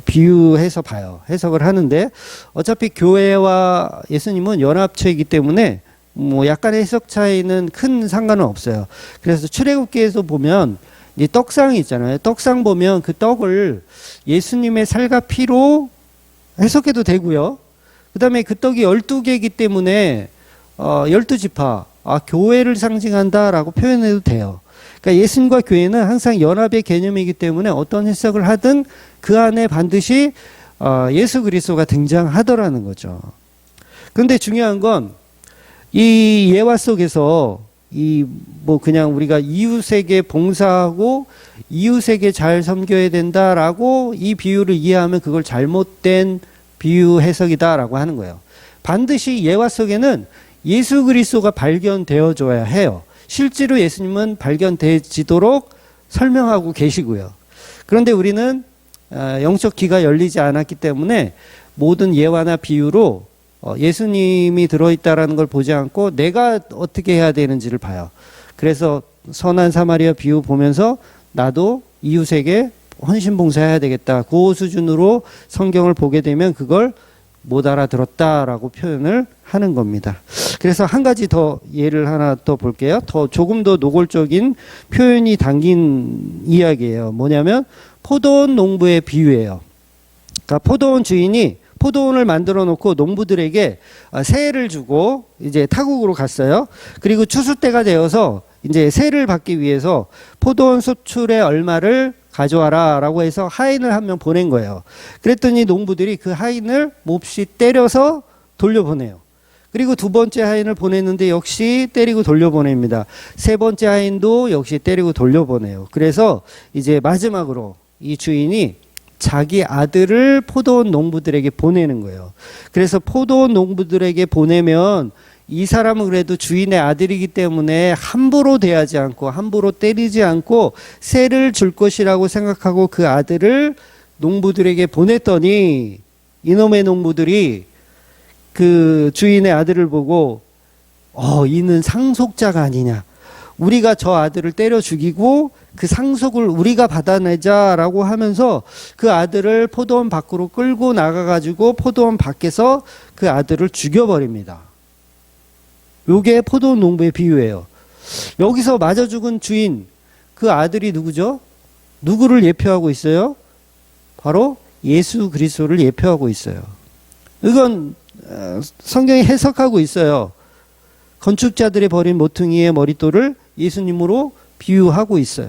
Speaker 1: 비유해서 봐요. 해석을 하는데 어차피 교회와 예수님은 연합체이기 때문에 뭐 약간의 해석 차이는 큰 상관은 없어요. 그래서 출애굽기에서 보면 이 떡상이 있잖아요. 떡상 보면 그 떡을 예수님의 살과 피로 해석해도 되고요. 그 다음에 그 떡이 12개이기 때문에 12지파, 교회를 상징한다라고 표현해도 돼요. 그러니까 예수님과 교회는 항상 연합의 개념이기 때문에 어떤 해석을 하든 그 안에 반드시 예수 그리스도가 등장하더라는 거죠. 그런데 중요한 건 이 예화 속에서 그냥 우리가 이웃에게 봉사하고 이웃에게 잘 섬겨야 된다라고 이 비유를 이해하면 그걸 잘못된 비유 해석이다라고 하는 거예요. 반드시 예화 속에는 예수 그리스도가 발견되어줘야 해요. 실제로 예수님은 발견되지도록 설명하고 계시고요. 그런데 우리는 영적 귀가 열리지 않았기 때문에 모든 예화나 비유로 예수님이 들어있다라는 걸 보지 않고 내가 어떻게 해야 되는지를 봐요. 그래서 선한 사마리아 비유 보면서 나도 이웃에게 헌신봉사해야 되겠다. 그 수준으로 성경을 보게 되면 그걸 못 알아들었다라고 표현을 하는 겁니다. 그래서 한 가지 더 예를 하나 더 볼게요. 조금 더 노골적인 표현이 담긴 이야기예요. 뭐냐면 포도원 농부의 비유예요. 그러니까 포도원 주인이 포도원을 만들어 놓고 농부들에게 세를 주고 이제 타국으로 갔어요. 그리고 추수 때가 되어서 이제 세를 받기 위해서 포도원 소출의 얼마를 가져와라 라고 해서 하인을 한 명 보낸 거예요. 그랬더니 농부들이 그 하인을 몹시 때려서 돌려보내요. 그리고 두 번째 하인을 보냈는데 역시 때리고 돌려보냅니다. 세 번째 하인도 역시 때리고 돌려보내요. 그래서 이제 마지막으로 이 주인이 자기 아들을 포도원 농부들에게 보내는 거예요. 그래서 포도원 농부들에게 보내면 이 사람은 그래도 주인의 아들이기 때문에 함부로 대하지 않고 함부로 때리지 않고 세를 줄 것이라고 생각하고 그 아들을 농부들에게 보냈더니 이놈의 농부들이 그 주인의 아들을 보고 이는 상속자가 아니냐. 우리가 저 아들을 때려 죽이고 그 상속을 우리가 받아내자라고 하면서 그 아들을 포도원 밖으로 끌고 나가가지고 포도원 밖에서 그 아들을 죽여버립니다. 요게 포도원 농부의 비유예요. 여기서 맞아 죽은 주인, 그 아들이 누구죠? 누구를 예표하고 있어요? 바로 예수 그리스도를 예표하고 있어요. 이건 성경이 해석하고 있어요. 건축자들이 버린 모퉁이의 머릿돌을 예수님으로 비유하고 있어요.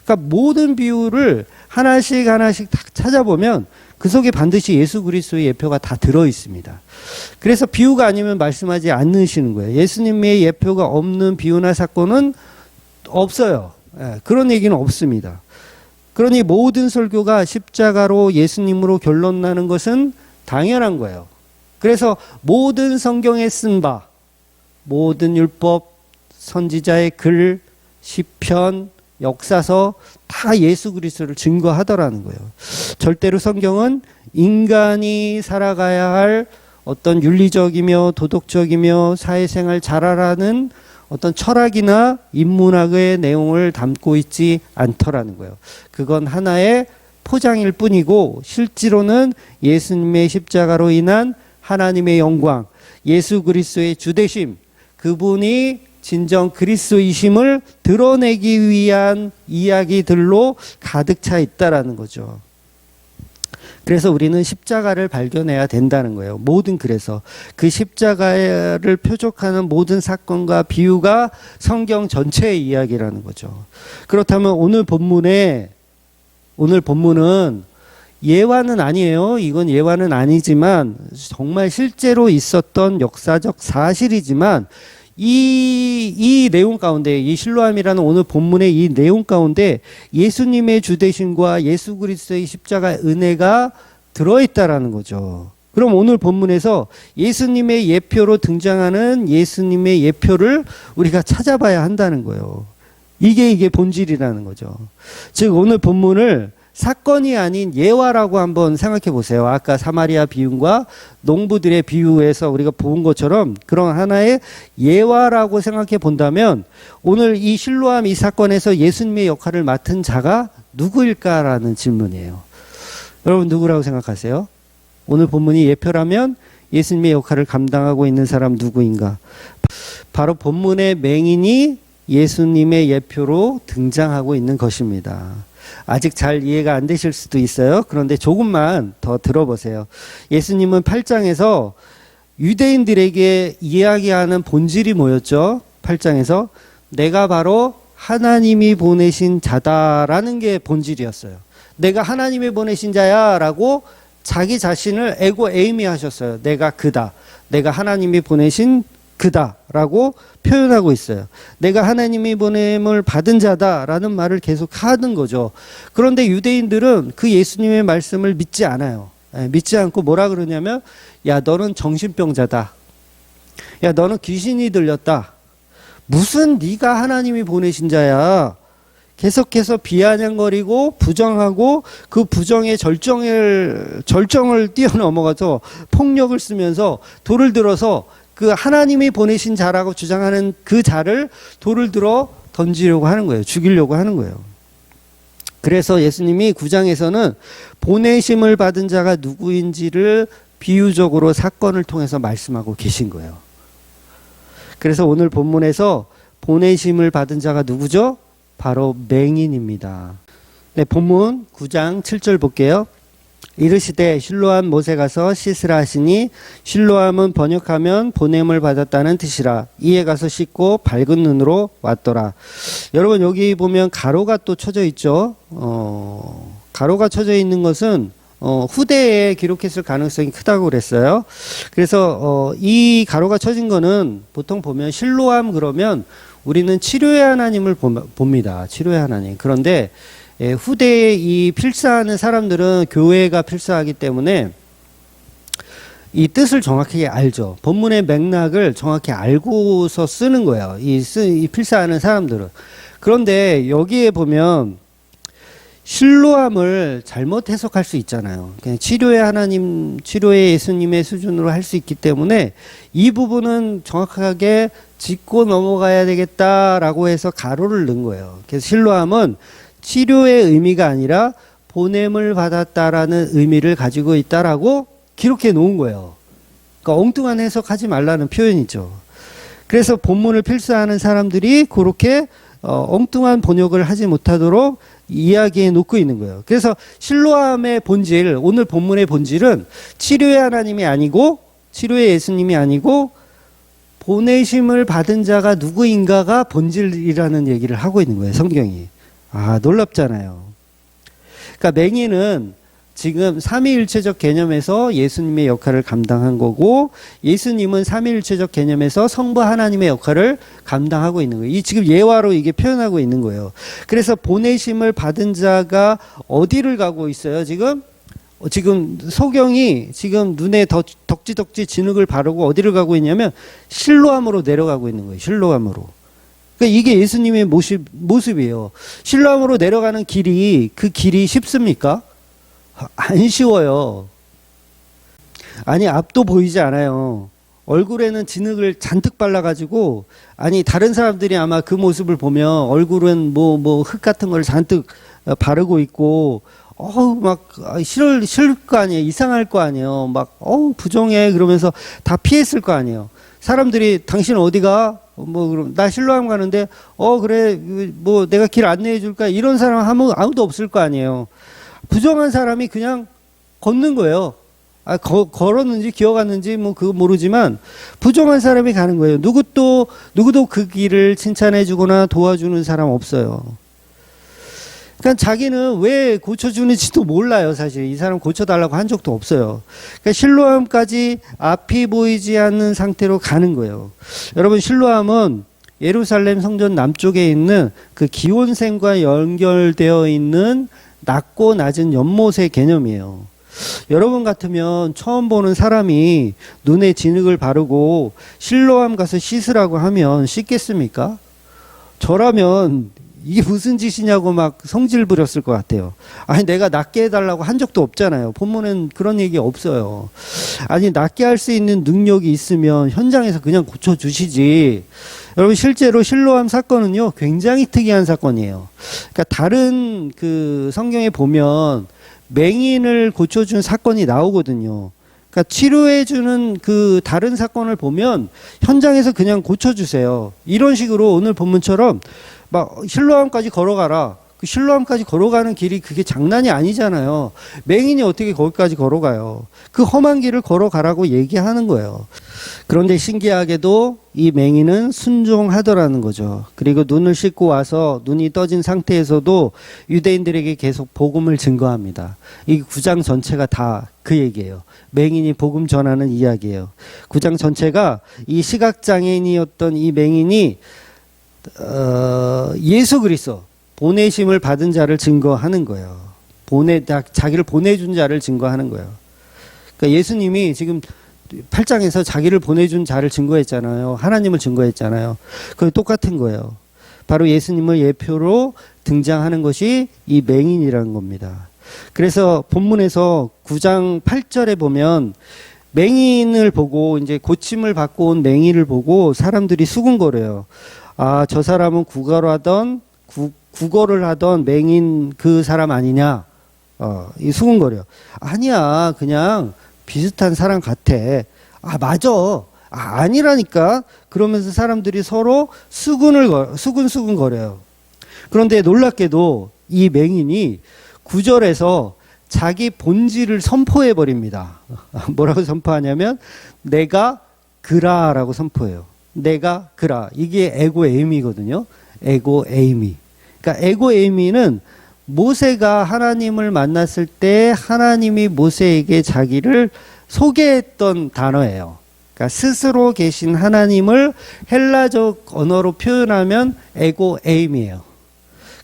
Speaker 1: 그러니까 모든 비유를 하나씩 하나씩 딱 찾아보면 그 속에 반드시 예수 그리스도의 예표가 다 들어 있습니다. 그래서 비유가 아니면 말씀하지 않으시는 거예요. 예수님의 예표가 없는 비유나 사건은 없어요. 그런 얘기는 없습니다. 그러니 모든 설교가 십자가로 예수님으로 결론 나는 것은 당연한 거예요. 그래서 모든 성경에 쓴 바, 모든 율법, 선지자의 글, 시편, 역사서 다 예수 그리스도를 증거하더라는 거예요. 절대로 성경은 인간이 살아가야 할 어떤 윤리적이며 도덕적이며 사회생활 잘하라는 어떤 철학이나 인문학의 내용을 담고 있지 않더라는 거예요. 그건 하나의 포장일 뿐이고 실제로는 예수님의 십자가로 인한 하나님의 영광, 예수 그리스도의 주되심, 그분이 진정 그리스도이심을 드러내기 위한 이야기들로 가득 차 있다라는 거죠. 그래서 우리는 십자가를 발견해야 된다는 거예요. 그래서 그 십자가를 표적하는 모든 사건과 비유가 성경 전체의 이야기라는 거죠. 그렇다면 오늘 본문은 예화는 아니에요. 이건 예화는 아니지만 정말 실제로 있었던 역사적 사실이지만 이 내용 가운데, 이 실로암이라는 오늘 본문의 이 내용 가운데 예수님의 주되심과 예수 그리스도의 십자가의 은혜가 들어있다라는 거죠. 그럼 오늘 본문에서 예수님의 예표로 등장하는 예수님의 예표를 우리가 찾아봐야 한다는 거예요. 이게 본질이라는 거죠. 즉 오늘 본문을 사건이 아닌 예화라고 한번 생각해 보세요. 아까 사마리아 비유와 농부들의 비유에서 우리가 본 것처럼 그런 하나의 예화라고 생각해 본다면 오늘 이 실로암 이 사건에서 예수님의 역할을 맡은 자가 누구일까라는 질문이에요. 여러분 누구라고 생각하세요? 오늘 본문이 예표라면 예수님의 역할을 감당하고 있는 사람 누구인가? 바로 본문의 맹인이 예수님의 예표로 등장하고 있는 것입니다. 아직 잘 이해가 안 되실 수도 있어요. 그런데 조금만 더 들어보세요. 예수님은 8장에서 유대인들에게 이야기하는 본질이 뭐였죠? 8장에서 내가 바로 하나님이 보내신 자다라는 게 본질이었어요. 내가 하나님이 보내신 자야 라고 자기 자신을 에이미 하셨어요. 내가 그다. 내가 하나님이 보내신 그다 라고 표현하고 있어요. 내가 하나님이 보냄을 받은 자다라는 말을 계속 하는 거죠. 그런데 유대인들은 그 예수님의 말씀을 믿지 않아요. 믿지 않고 뭐라 그러냐면 야 너는 정신병자다. 야 너는 귀신이 들렸다. 무슨 네가 하나님이 보내신 자야. 계속해서 비아냥거리고 부정하고 그 부정의 절정을 뛰어넘어가서 폭력을 쓰면서 돌을 들어서 그 하나님이 보내신 자라고 주장하는 그 자를 돌을 들어 던지려고 하는 거예요. 죽이려고 하는 거예요. 그래서 예수님이 9장에서는 보내심을 받은 자가 누구인지를 비유적으로 사건을 통해서 말씀하고 계신 거예요. 그래서 오늘 본문에서 보내심을 받은 자가 누구죠? 바로 맹인입니다. 네, 본문 9장 7절 볼게요. 이르시되 실로암 못에 가서 씻으라 하시니 실로암은 번역하면 보냄을 받았다는 뜻이라. 이에 가서 씻고 밝은 눈으로 왔더라. 여러분 여기 보면 가로가 또 쳐져 있죠. 가로가 쳐져 있는 것은 후대에 기록했을 가능성이 크다고 그랬어요. 그래서 이 가로가 쳐진 거는 보통 보면 실로암 그러면 우리는 치료의 하나님을 봅니다. 치료의 하나님. 그런데 후대에 이 필사하는 사람들은 교회가 필사하기 때문에 이 뜻을 정확하게 알죠. 본문의 맥락을 정확히 알고서 쓰는 거예요. 이 필사하는 사람들은. 그런데 여기에 보면 실로암을 잘못 해석할 수 있잖아요. 그냥 치료의 하나님, 치료의 예수님의 수준으로 할 수 있기 때문에 이 부분은 정확하게 짚고 넘어가야 되겠다라고 해서 가로를 넣은 거예요. 그래서 실로암은 치료의 의미가 아니라 보냄을 받았다라는 의미를 가지고 있다라고 기록해 놓은 거예요. 그러니까 엉뚱한 해석하지 말라는 표현이죠. 그래서 본문을 필사하는 사람들이 그렇게 엉뚱한 번역을 하지 못하도록 이야기해 놓고 있는 거예요. 그래서 실로암의 본질, 오늘 본문의 본질은 치료의 하나님이 아니고 치료의 예수님이 아니고 보내심을 받은 자가 누구인가가 본질이라는 얘기를 하고 있는 거예요. 성경이. 아, 놀랍잖아요. 그러니까 맹인은 지금 삼위일체적 개념에서 예수님의 역할을 감당한 거고 예수님은 삼위일체적 개념에서 성부 하나님의 역할을 감당하고 있는 거예요. 이 지금 예화로 이게 표현하고 있는 거예요. 그래서 보내심을 받은 자가 어디를 가고 있어요? 지금 소경이 지금 눈에 덕지덕지 진흙을 바르고 어디를 가고 있냐면 실로암으로 내려가고 있는 거예요. 실로암으로. 그러니까 이게 예수님의 모습이에요. 실로암으로 내려가는 길이 그 길이 쉽습니까? 안 쉬워요. 아니 앞도 보이지 않아요. 얼굴에는 진흙을 잔뜩 발라가지고 아니 다른 사람들이 아마 그 모습을 보면 얼굴은 뭐 흙 같은 걸 잔뜩 바르고 있고 막 싫을 거 아니에요. 이상할 거 아니에요. 막 부정해 그러면서 다 피했을 거 아니에요. 사람들이 당신 어디가? 그럼 나 실로암 가는데 그래 뭐 내가 길 안내해 줄까? 이런 사람 아무도 없을 거 아니에요. 부정한 사람이 그냥 걷는 거예요. 걸었는지 기어갔는지 그거 모르지만 부정한 사람이 가는 거예요. 누구도 그 길을 칭찬해 주거나 도와주는 사람 없어요. 그러니까 자기는 왜 고쳐주는지도 몰라요. 사실 이 사람 고쳐달라고 한 적도 없어요. 그러니까 실로암까지 앞이 보이지 않는 상태로 가는 거예요. 여러분 실로암은 예루살렘 성전 남쪽에 있는 그 기온샘과 연결되어 있는 낮고 낮은 연못의 개념이에요. 여러분 같으면 처음 보는 사람이 눈에 진흙을 바르고 실로암 가서 씻으라고 하면 씻겠습니까? 저라면 이게 무슨 짓이냐고 막 성질 부렸을 것 같아요. 아니 내가 낫게 해달라고 한 적도 없잖아요. 본문엔 그런 얘기 없어요. 아니 낫게 할 수 있는 능력이 있으면 현장에서 그냥 고쳐주시지. 여러분 실제로 실로암 사건은요 굉장히 특이한 사건이에요. 그러니까 다른 그 성경에 보면 맹인을 고쳐준 사건이 나오거든요. 그러니까 치료해주는 그 다른 사건을 보면 현장에서 그냥 고쳐주세요. 이런 식으로 오늘 본문처럼 막 실로암까지 걸어가라. 그 실로암까지 걸어가는 길이 그게 장난이 아니잖아요. 맹인이 어떻게 거기까지 걸어가요? 그 험한 길을 걸어가라고 얘기하는 거예요. 그런데 신기하게도 이 맹인은 순종하더라는 거죠. 그리고 눈을 씻고 와서 눈이 떠진 상태에서도 유대인들에게 계속 복음을 증거합니다. 이 9장 전체가 다 그 얘기예요. 맹인이 복음 전하는 이야기예요. 9장 전체가 이 시각장애인이었던 이 맹인이 예수 그리스도 보내심을 받은 자를 증거하는 거예요. 자기를 보내준 자를 증거하는 거예요. 그러니까 예수님이 지금 8장에서 자기를 보내준 자를 증거했잖아요. 하나님을 증거했잖아요. 그게 똑같은 거예요. 바로 예수님을 예표로 등장하는 것이 이 맹인이라는 겁니다. 그래서 본문에서 9장 8절에 보면 맹인을 보고 이제 고침을 받고 온 맹인을 보고 사람들이 수군거려요. 아, 저 사람은 국어를 하던 맹인 그 사람 아니냐? 이 수군거려. 아니야, 그냥 비슷한 사람 같아. 아, 맞아. 아니라니까. 그러면서 사람들이 서로 수근수근 거려요. 그런데 놀랍게도 이 맹인이 9절에서 자기 본질을 선포해 버립니다. 뭐라고 선포하냐면 내가 그라라고 선포해요. 내가 그라. 이게 에고 에이미거든요. 에고 에이미. 그러니까 에고 에이미는 모세가 하나님을 만났을 때 하나님이 모세에게 자기를 소개했던 단어예요. 그러니까 스스로 계신 하나님을 헬라적 언어로 표현하면 에고 에임이에요.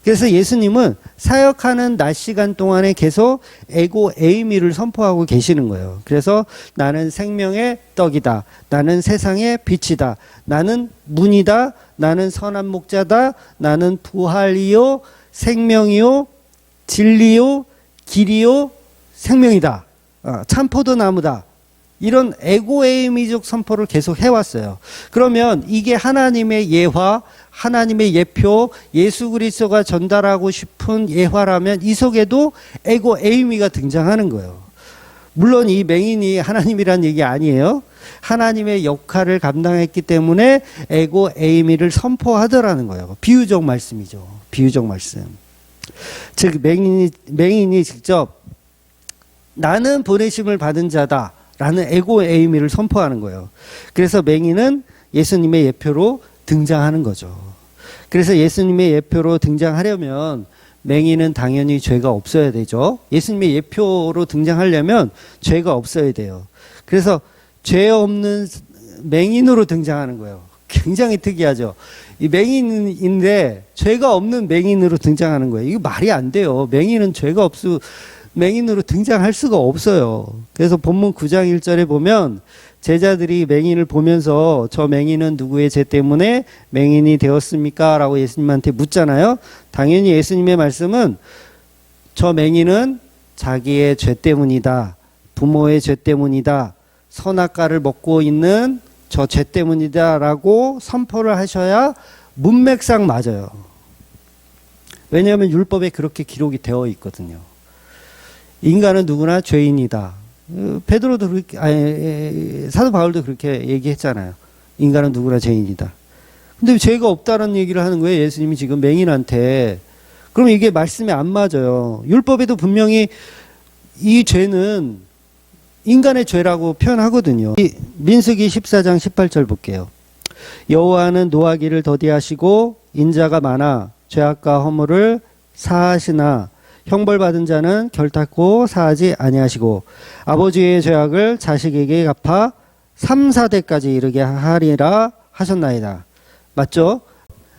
Speaker 1: 그래서 예수님은 사역하는 낮 시간 동안에 계속 에고 에이미를 선포하고 계시는 거예요. 그래서 나는 생명의 떡이다. 나는 세상의 빛이다. 나는 문이다. 나는 선한 목자다. 나는 부활이요 생명이요 진리요 길이요 생명이다. 참포도나무다. 이런 에고에이미적 선포를 계속 해왔어요. 그러면 이게 하나님의 예화, 하나님의 예표, 예수 그리스도가 전달하고 싶은 예화라면 이 속에도 에고에이미가 등장하는 거예요. 물론 이 맹인이 하나님이란 얘기 아니에요. 하나님의 역할을 감당했기 때문에 에고에이미를 선포하더라는 거예요. 비유적 말씀이죠. 비유적 말씀. 즉 맹인이 직접 나는 보내심을 받은 자다 라는 에고에이미를 선포하는 거예요. 그래서 맹인은 예수님의 예표로 등장하는 거죠. 그래서 예수님의 예표로 등장하려면 맹인은 당연히 죄가 없어야 되죠. 예수님의 예표로 등장하려면 죄가 없어야 돼요. 그래서 죄 없는 맹인으로 등장하는 거예요. 굉장히 특이하죠. 이 맹인인데 죄가 없는 맹인으로 등장하는 거예요. 이거 말이 안 돼요. 맹인은 죄가 맹인으로 등장할 수가 없어요. 그래서 본문 9장 1절에 보면 제자들이 맹인을 보면서 저 맹인은 누구의 죄 때문에 맹인이 되었습니까? 라고 예수님한테 묻잖아요. 당연히 예수님의 말씀은 저 맹인은 자기의 죄 때문이다. 부모의 죄 때문이다. 선악과를 먹고 있는 저 죄 때문이다 라고 선포를 하셔야 문맥상 맞아요. 왜냐하면 율법에 그렇게 기록이 되어 있거든요. 인간은 누구나 죄인이다. 베드로도 그렇게, 사도 바울도 그렇게 얘기했잖아요. 인간은 누구나 죄인이다. 근데 죄가 없다는 얘기를 하는 거예요. 예수님이 지금 맹인한테. 그럼 이게 말씀에 안 맞아요. 율법에도 분명히 이 죄는 인간의 죄라고 표현하거든요. 민수기 14장 18절 볼게요. 여호와는 노하기를 더디하시고 인자가 많아 죄악과 허물을 사하시나 형벌받은 자는 결탄코 사하지 아니하시고 아버지의 죄악을 자식에게 갚아 3, 4대까지 이르게 하리라 하셨나이다. 맞죠?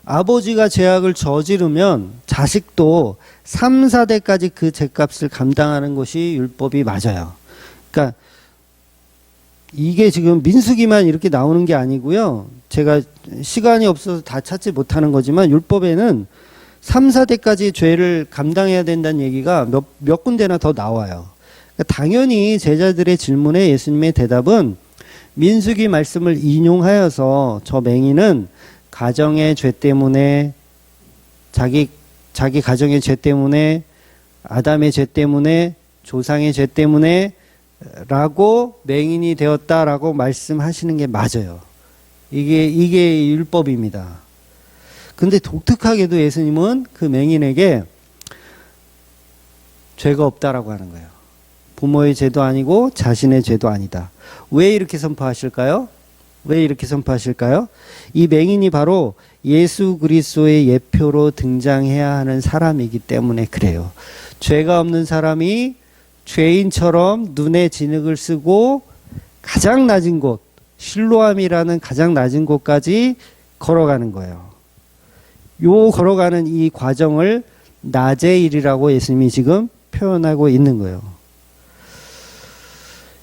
Speaker 1: 아버지가 죄악을 저지르면 자식도 3, 4대까지 그 죄값을 감당하는 것이 율법이 맞아요. 그러니까 이게 지금 민수기만 이렇게 나오는 게 아니고요. 제가 시간이 없어서 다 찾지 못하는 거지만 율법에는 3, 4대까지 죄를 감당해야 된다는 얘기가 몇 군데나 더 나와요. 그러니까 당연히 제자들의 질문에 예수님의 대답은 민수기 말씀을 인용하여서 저 맹인은 가정의 죄 때문에 자기 가정의 죄 때문에 아담의 죄 때문에 조상의 죄 때문에 라고 맹인이 되었다라고 말씀하시는 게 맞아요. 이게 율법입니다. 근데 독특하게도 예수님은 그 맹인에게 죄가 없다라고 하는 거예요. 부모의 죄도 아니고 자신의 죄도 아니다. 왜 이렇게 선포하실까요? 왜 이렇게 선포하실까요? 이 맹인이 바로 예수 그리스도의 예표로 등장해야 하는 사람이기 때문에 그래요. 죄가 없는 사람이 죄인처럼 눈에 진흙을 쓰고 가장 낮은 곳, 실로암이라는 가장 낮은 곳까지 걸어가는 거예요. 요 걸어가는 이 과정을 낮의 일이라고 예수님이 지금 표현하고 있는 거예요.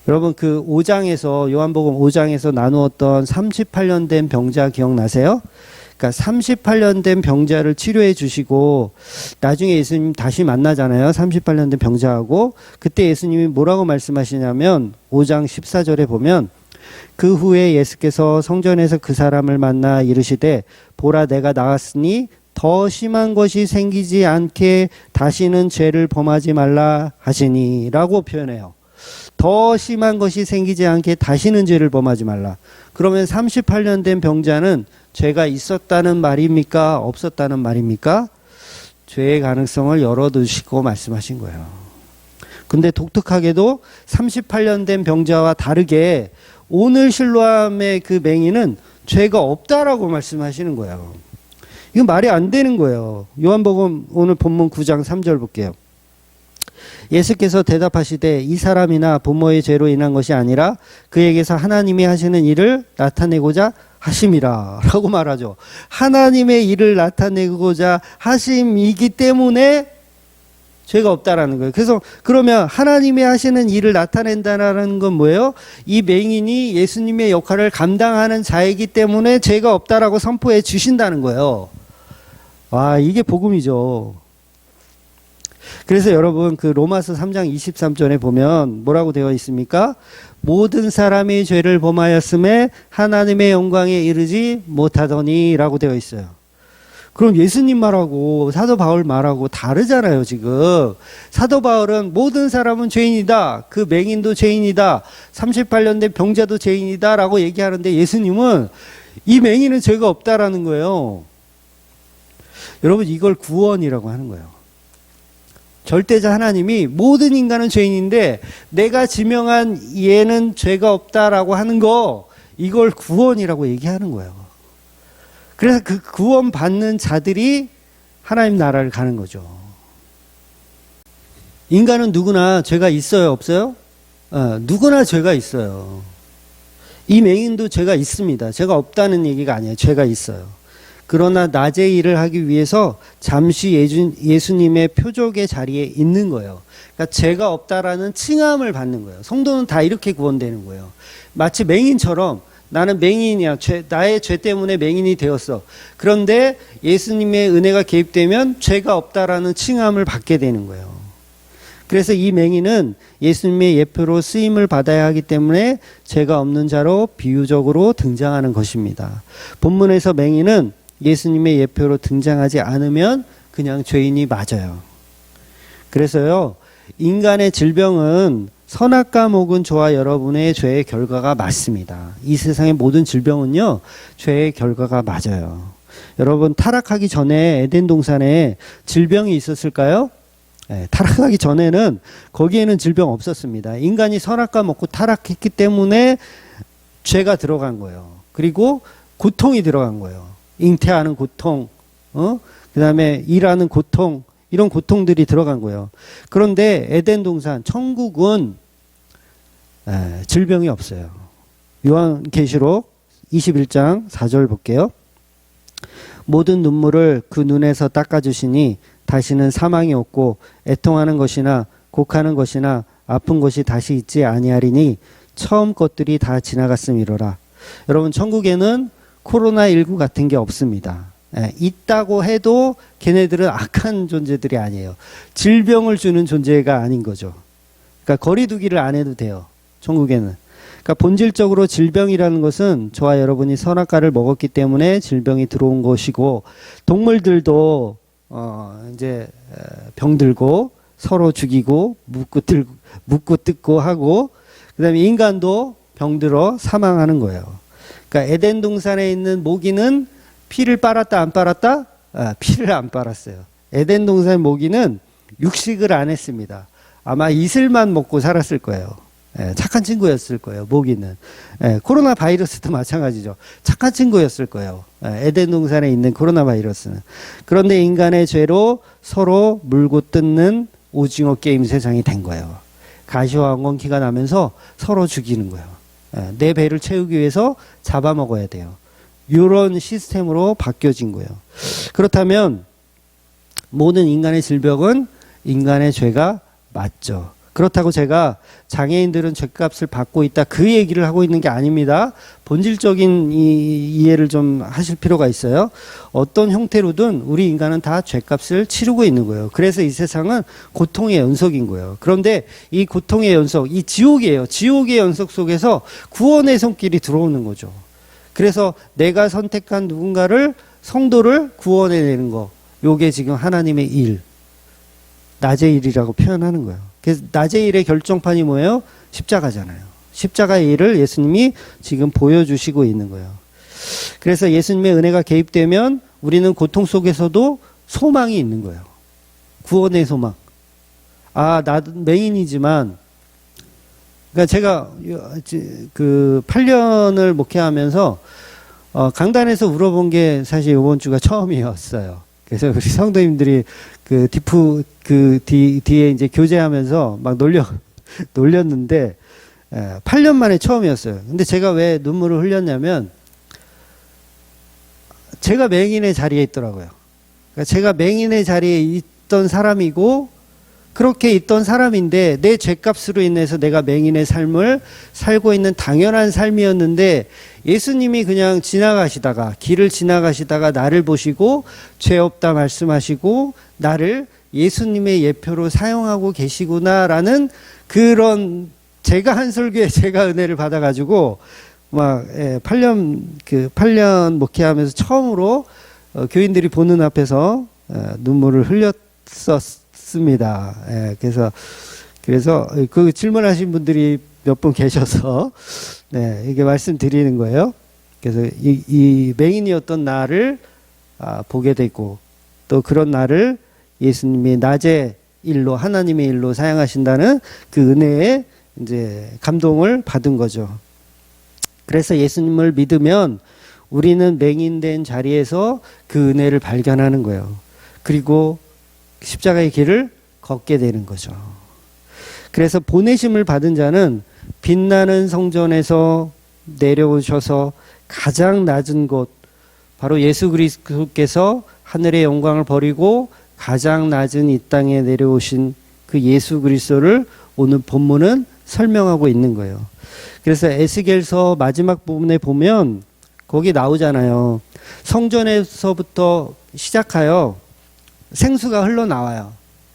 Speaker 1: 여러분 그 5장에서 요한복음 5장에서 나누었던 38년 된 병자 기억나세요? 그러니까 38년 된 병자를 치료해 주시고 나중에 예수님 다시 만나잖아요. 38년 된 병자하고 그때 예수님이 뭐라고 말씀하시냐면 5장 14절에 보면 그 후에 예수께서 성전에서 그 사람을 만나 이르시되 보라 내가 나왔으니 더 심한 것이 생기지 않게 다시는 죄를 범하지 말라 하시니 라고 표현해요. 더 심한 것이 생기지 않게 다시는 죄를 범하지 말라. 그러면 38년 된 병자는 죄가 있었다는 말입니까? 없었다는 말입니까? 죄의 가능성을 열어두시고 말씀하신 거예요. 근데 독특하게도 38년 된 병자와 다르게 오늘 실로암의 그 맹인은 죄가 없다라고 말씀하시는 거예요. 이거 말이 안 되는 거예요. 요한복음 오늘 본문 9장 3절 볼게요. 예수께서 대답하시되 이 사람이나 부모의 죄로 인한 것이 아니라 그에게서 하나님이 하시는 일을 나타내고자 하심이라 라고 말하죠. 하나님의 일을 나타내고자 하심이기 때문에 죄가 없다라는 거예요. 그래서 그러면 하나님이 하시는 일을 나타낸다는 건 뭐예요? 이 맹인이 예수님의 역할을 감당하는 자이기 때문에 죄가 없다라고 선포해 주신다는 거예요. 와, 이게 복음이죠. 그래서 여러분 그 로마서 3장 23절에 보면 뭐라고 되어 있습니까? 모든 사람이 죄를 범하였음에 하나님의 영광에 이르지 못하더니 라고 되어 있어요. 그럼 예수님 말하고 사도 바울 말하고 다르잖아요. 지금 사도 바울은 모든 사람은 죄인이다, 그 맹인도 죄인이다, 38년 된 병자도 죄인이다 라고 얘기하는데, 예수님은 이 맹인은 죄가 없다라는 거예요. 여러분, 이걸 구원이라고 하는 거예요. 절대자 하나님이 모든 인간은 죄인인데 내가 지명한 얘는 죄가 없다라고 하는 거, 이걸 구원이라고 얘기하는 거예요. 그래서 그 구원 받는 자들이 하나님 나라를 가는 거죠. 인간은 누구나 죄가 있어요, 없어요? 누구나 죄가 있어요. 이 맹인도 죄가 있습니다. 죄가 없다는 얘기가 아니에요. 죄가 있어요. 그러나 낮의 일을 하기 위해서 잠시 예수님의 표적의 자리에 있는 거예요. 그러니까 죄가 없다라는 칭함을 받는 거예요. 성도는 다 이렇게 구원되는 거예요. 마치 맹인처럼 나는 맹인이야. 나의 죄 때문에 맹인이 되었어. 그런데 예수님의 은혜가 개입되면 죄가 없다라는 칭함을 받게 되는 거예요. 그래서 이 맹인은 예수님의 예표로 쓰임을 받아야 하기 때문에 죄가 없는 자로 비유적으로 등장하는 것입니다. 본문에서 맹인은 예수님의 예표로 등장하지 않으면 그냥 죄인이 맞아요. 그래서요, 인간의 질병은 선악과 목은 저와 여러분의 죄의 결과가 맞습니다. 이 세상의 모든 질병은요, 죄의 결과가 맞아요. 여러분, 타락하기 전에 에덴 동산에 질병이 있었을까요? 네, 타락하기 전에는 거기에는 질병 없었습니다. 인간이 선악과 먹고 타락했기 때문에 죄가 들어간 거예요. 그리고 고통이 들어간 거예요. 잉태하는 고통, 그 다음에 일하는 고통, 이런 고통들이 들어간 거예요. 그런데 에덴 동산, 천국은 질병이 없어요. 요한계시록 21장 4절 볼게요. 모든 눈물을 그 눈에서 닦아주시니 다시는 사망이 없고 애통하는 것이나 곡하는 것이나 아픈 것이 다시 있지 아니하리니 처음 것들이 다 지나갔음이로라. 여러분, 천국에는 코로나19 같은 게 없습니다. 있다고 해도 걔네들은 악한 존재들이 아니에요. 질병을 주는 존재가 아닌 거죠. 그러니까 거리두기를 안 해도 돼요. 천국에는. 그러니까 본질적으로 질병이라는 것은 저와 여러분이 선악과를 먹었기 때문에 질병이 들어온 것이고, 동물들도 이제 병들고 서로 죽이고 묻고 뜯고 하고, 그다음에 인간도 병들어 사망하는 거예요. 그러니까 에덴 동산에 있는 모기는 피를 빨았다 안 빨았다? 피를 안 빨았어요. 에덴 동산의 모기는 육식을 안 했습니다. 아마 이슬만 먹고 살았을 거예요. 착한 친구였을 거예요, 모기는. 코로나 바이러스도 마찬가지죠. 착한 친구였을 거예요. 에덴 동산에 있는 코로나 바이러스는. 그런데 인간의 죄로 서로 물고 뜯는 오징어 게임 세상이 된 거예요. 가시와 왕건키가 나면서 서로 죽이는 거예요. 내 배를 채우기 위해서 잡아먹어야 돼요. 이런 시스템으로 바뀌어진 거예요. 그렇다면 모든 인간의 질병은 인간의 죄가 맞죠. 그렇다고 제가 장애인들은 죄값을 받고 있다, 그 얘기를 하고 있는 게 아닙니다. 본질적인 이해를 좀 하실 필요가 있어요. 어떤 형태로든 우리 인간은 다 죄값을 치르고 있는 거예요. 그래서 이 세상은 고통의 연속인 거예요. 그런데 이 고통의 연속, 이 지옥이에요. 지옥의 연속 속에서 구원의 손길이 들어오는 거죠. 그래서 내가 선택한 누군가를, 성도를 구원해내는 거, 요게 지금 하나님의 일, 낮의 일이라고 표현하는 거예요. 그래서 낮의 일의 결정판이 뭐예요? 십자가잖아요. 십자가의 일을 예수님이 지금 보여주시고 있는 거예요. 그래서 예수님의 은혜가 개입되면 우리는 고통 속에서도 소망이 있는 거예요. 구원의 소망. 나도 맹인이지만, 그러니까 제가 그 8년을 목회하면서 강단에서 울어본 게 사실 이번 주가 처음이었어요. 그래서 우리 성도님들이 뒤에 이제 교제하면서 막 놀렸는데, 8년 만에 처음이었어요. 근데 제가 왜 눈물을 흘렸냐면, 제가 맹인의 자리에 있더라고요. 그러니까 제가 맹인의 자리에 있던 사람이고, 그렇게 있던 사람인데 내 죄값으로 인해서 내가 맹인의 삶을 살고 있는 당연한 삶이었는데, 예수님이 그냥 길을 지나가시다가 나를 보시고 죄 없다 말씀하시고 나를 예수님의 예표로 사용하고 계시구나라는 그런, 제가 한 설교에 제가 은혜를 받아가지고 막 8년 목회하면서 처음으로 교인들이 보는 앞에서 눈물을 흘렸었습니다. 그래서 그 질문하신 분들이 몇 분 계셔서 이게 말씀드리는 거예요. 그래서 이 맹인이었던 나를 보게 되고, 또 그런 나를 예수님이 낮의 일로, 하나님의 일로 사용하신다는 그 은혜에 이제 감동을 받은 거죠. 그래서 예수님을 믿으면 우리는 맹인된 자리에서 그 은혜를 발견하는 거예요. 그리고 십자가의 길을 걷게 되는 거죠. 그래서 보내심을 받은 자는 빛나는 성전에서 내려오셔서 가장 낮은 곳, 바로 예수 그리스도께서 하늘의 영광을 버리고 가장 낮은 이 땅에 내려오신 그 예수 그리스도를 오늘 본문은 설명하고 있는 거예요. 그래서 에스겔서 마지막 부분에 보면 거기 나오잖아요. 성전에서부터 시작하여 생수가 흘러나와요.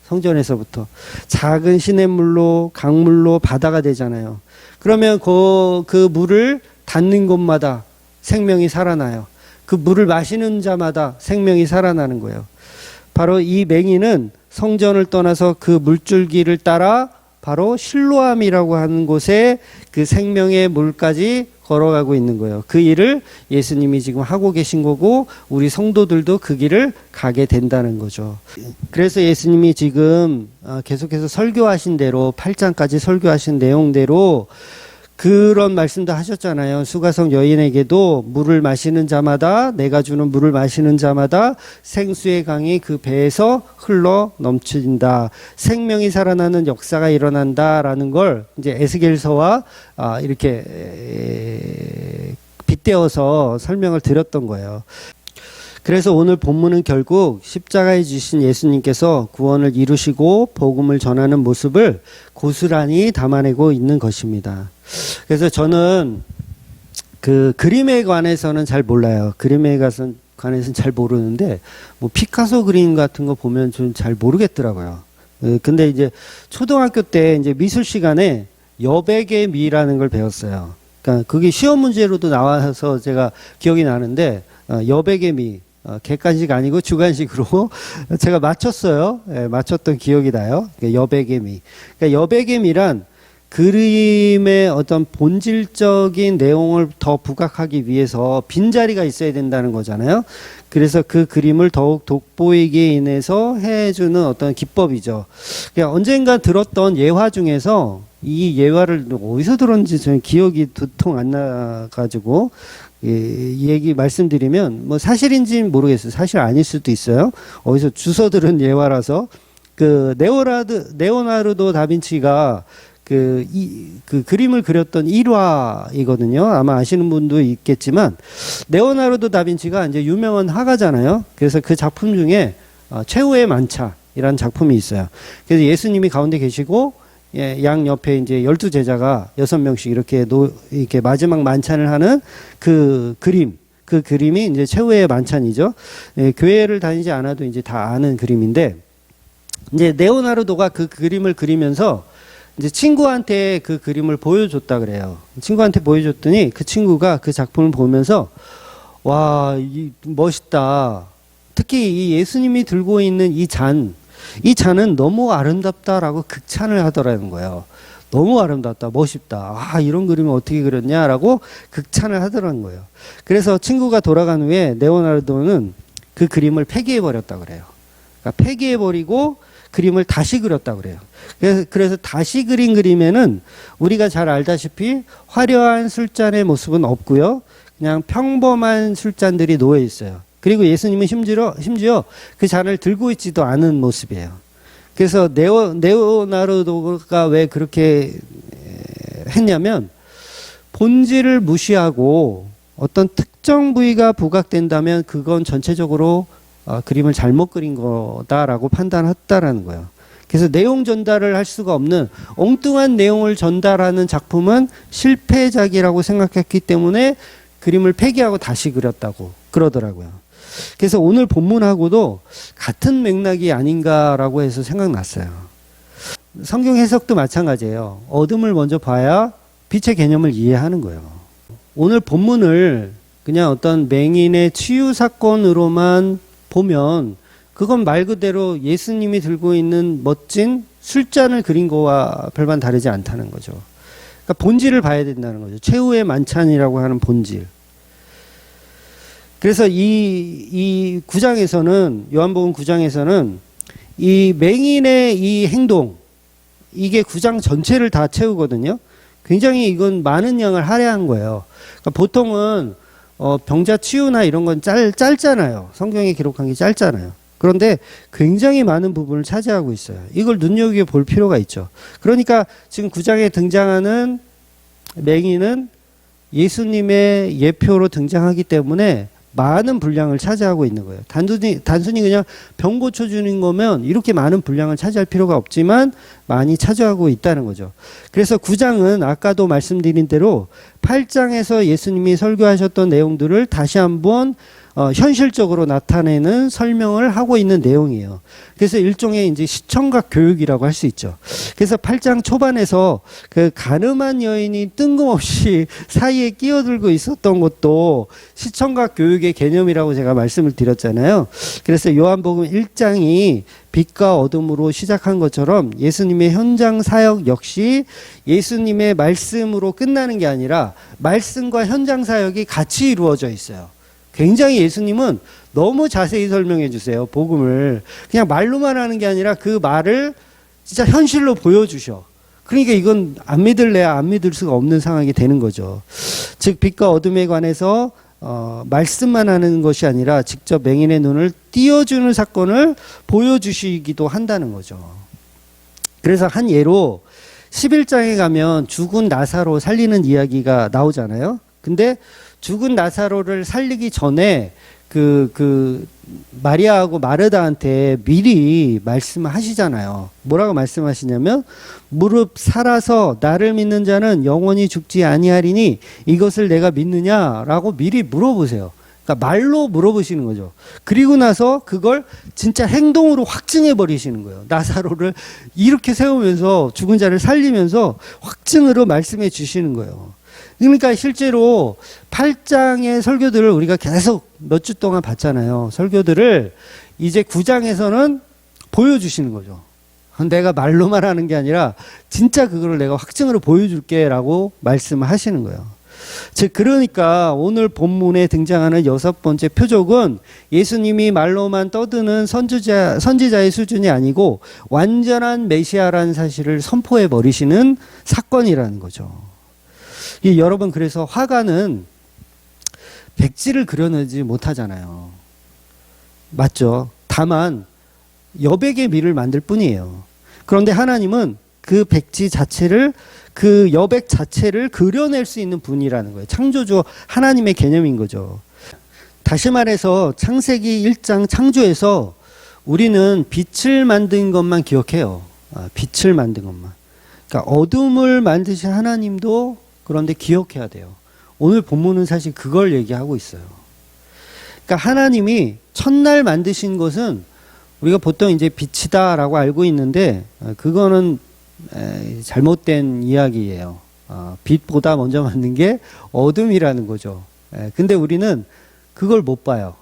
Speaker 1: 성전에서부터 작은 시냇물로, 강물로 바다가 되잖아요. 그러면 그 물을 닿는 곳마다 생명이 살아나요. 그 물을 마시는 자마다 생명이 살아나는 거예요. 바로 이 맹인은 성전을 떠나서 그 물줄기를 따라 바로 실로암이라고 하는 곳에 그 생명의 물까지 걸어가고 있는 거예요. 그 일을 예수님이 지금 하고 계신 거고, 우리 성도들도 그 길을 가게 된다는 거죠. 그래서 예수님이 지금 계속해서 설교하신 대로, 8장까지 설교하신 내용대로 그런 말씀도 하셨잖아요. 수가성 여인에게도 물을 마시는 자마다, 내가 주는 물을 마시는 자마다 생수의 강이 그 배에서 흘러 넘친다. 생명이 살아나는 역사가 일어난다라는 걸 이제 에스겔서와 이렇게 빗대어서 설명을 드렸던 거예요. 그래서 오늘 본문은 결국 십자가에 지신 예수님께서 구원을 이루시고 복음을 전하는 모습을 고스란히 담아내고 있는 것입니다. 그래서 저는 그 그림에 관해서는 잘 몰라요. 그림에 관해서는 잘 모르는데, 뭐 피카소 그림 같은 거 보면 좀 잘 모르겠더라고요. 근데 이제 초등학교 때 이제 미술 시간에 여백의 미라는 걸 배웠어요. 그러니까 그게 시험 문제로도 나와서 제가 기억이 나는데, 여백의 미. 객관식 아니고 주관식으로 제가 맞췄어요. 맞췄던 기억이 나요. 여백의 미. 그러니까 여백의 미란 그림의 어떤 본질적인 내용을 더 부각하기 위해서 빈자리가 있어야 된다는 거잖아요. 그래서 그 그림을 더욱 돋보이게 인해서 해주는 어떤 기법이죠. 그러니까 언젠가 들었던 예화 중에서 이 예화를 어디서 들었는지 저는 기억이 도통 안 나가지고, 이 얘기 말씀드리면 뭐 사실인지는 모르겠어요. 사실 아닐 수도 있어요. 어디서 주워 들은 예화라서. 그 레오나르도 다빈치가 그 그림을 그렸던 일화이거든요. 아마 아시는 분도 있겠지만, 레오나르도 다빈치가 이제 유명한 화가잖아요. 그래서 그 작품 중에 최후의 만차이라는 작품이 있어요. 그래서 예수님이 가운데 계시고, 양 옆에 이제 12제자가 6명씩 이렇게 마지막 만찬을 하는 그 그림이 이제 최후의 만찬이죠. 교회를 다니지 않아도 이제 다 아는 그림인데, 이제 레오나르도가 그 그림을 그리면서 이제 친구한테 그 그림을 보여줬다 그래요. 친구한테 보여줬더니 그 친구가 그 작품을 보면서, 와, 멋있다. 특히 이 예수님이 들고 있는 이 잔은 너무 아름답다라고 극찬을 하더라는 거예요. 너무 아름답다, 멋있다. 이런 그림을 어떻게 그렸냐라고 극찬을 하더라는 거예요. 그래서 친구가 돌아간 후에 레오나르도는 그 그림을 폐기해버렸다 그래요. 그러니까 폐기해버리고 그림을 다시 그렸다 그래요. 그래서 다시 그린 그림에는 우리가 잘 알다시피 화려한 술잔의 모습은 없고요. 그냥 평범한 술잔들이 놓여 있어요. 그리고 예수님은 심지어 그 잔을 들고 있지도 않은 모습이에요. 그래서 네오나르도가 왜 그렇게 했냐면 본질을 무시하고 어떤 특정 부위가 부각된다면 그건 전체적으로 그림을 잘못 그린 거다라고 판단했다라는 거예요. 그래서 내용 전달을 할 수가 없는 엉뚱한 내용을 전달하는 작품은 실패작이라고 생각했기 때문에 그림을 폐기하고 다시 그렸다고 그러더라고요. 그래서 오늘 본문하고도 같은 맥락이 아닌가라고 해서 생각났어요. 성경 해석도 마찬가지예요. 어둠을 먼저 봐야 빛의 개념을 이해하는 거예요. 오늘 본문을 그냥 어떤 맹인의 치유 사건으로만 보면 그건 말 그대로 예수님이 들고 있는 멋진 술잔을 그린 거와 별반 다르지 않다는 거죠. 그러니까 본질을 봐야 된다는 거죠. 최후의 만찬이라고 하는 본질. 그래서 이 9장에서는, 요한복음 9장에서는 이 맹인의 이 행동, 이게 9장 전체를 다 채우거든요. 굉장히 이건 많은 양을 할애한 거예요. 그러니까 보통은 병자 치유나 이런 건 짧잖아요. 성경에 기록한 게 짧잖아요. 그런데 굉장히 많은 부분을 차지하고 있어요. 이걸 눈여겨볼 필요가 있죠. 그러니까 지금 9장에 등장하는 맹인은 예수님의 예표로 등장하기 때문에 많은 분량을 차지하고 있는 거예요. 단순히 그냥 병 고쳐주는 거면 이렇게 많은 분량을 차지할 필요가 없지만 많이 차지하고 있다는 거죠. 그래서 9장은 아까도 말씀드린 대로 8장에서 예수님이 설교하셨던 내용들을 다시 한번 현실적으로 나타내는 설명을 하고 있는 내용이에요. 그래서 일종의 이제 시청각 교육이라고 할 수 있죠. 그래서 8장 초반에서 그 가늠한 여인이 뜬금없이 사이에 끼어들고 있었던 것도 시청각 교육의 개념이라고 제가 말씀을 드렸잖아요. 그래서 요한복음 1장이 빛과 어둠으로 시작한 것처럼 예수님의 현장 사역 역시 예수님의 말씀으로 끝나는 게 아니라 말씀과 현장 사역이 같이 이루어져 있어요. 굉장히 예수님은 너무 자세히 설명해 주세요. 복음을. 그냥 말로만 하는 게 아니라 그 말을 진짜 현실로 보여주셔. 그러니까 이건 안 믿을래야 안 믿을 수가 없는 상황이 되는 거죠. 즉 빛과 어둠에 관해서 말씀만 하는 것이 아니라 직접 맹인의 눈을 띄워주는 사건을 보여주시기도 한다는 거죠. 그래서 한 예로 11장에 가면 죽은 나사로 살리는 이야기가 나오잖아요. 근데 죽은 나사로를 살리기 전에 그 마리아하고 마르다한테 미리 말씀하시잖아요. 뭐라고 말씀하시냐면 무릎 살아서 나를 믿는 자는 영원히 죽지 아니하리니 이것을 내가 믿느냐라고 미리 물어보세요. 그러니까 말로 물어보시는 거죠. 그리고 나서 그걸 진짜 행동으로 확증해 버리시는 거예요. 나사로를 이렇게 세우면서 죽은 자를 살리면서 확증으로 말씀해 주시는 거예요. 그러니까 실제로 8장의 설교들을 우리가 계속 몇 주 동안 봤잖아요. 설교들을 이제 9장에서는 보여주시는 거죠. 내가 말로만 하는 게 아니라 진짜 그거를 내가 확증으로 보여줄게 라고 말씀하시는 거예요. 즉 그러니까 오늘 본문에 등장하는 6번째 표적은 예수님이 말로만 떠드는 선지자의 수준이 아니고 완전한 메시아라는 사실을 선포해 버리시는 사건이라는 거죠. 여러분 그래서 화가는 백지를 그려내지 못하잖아요. 맞죠? 다만 여백의 미를 만들 뿐이에요. 그런데 하나님은 그 백지 자체를 그 여백 자체를 그려낼 수 있는 분이라는 거예요. 창조주 하나님의 개념인 거죠. 다시 말해서 창세기 1장 창조에서 우리는 빛을 만든 것만 기억해요. 빛을 만든 것만. 그러니까 어둠을 만드신 하나님도 그런데 기억해야 돼요. 오늘 본문은 사실 그걸 얘기하고 있어요. 그러니까 하나님이 첫날 만드신 것은 우리가 보통 이제 빛이다라고 알고 있는데 그거는 잘못된 이야기예요. 빛보다 먼저 만든 게 어둠이라는 거죠. 근데 우리는 그걸 못 봐요.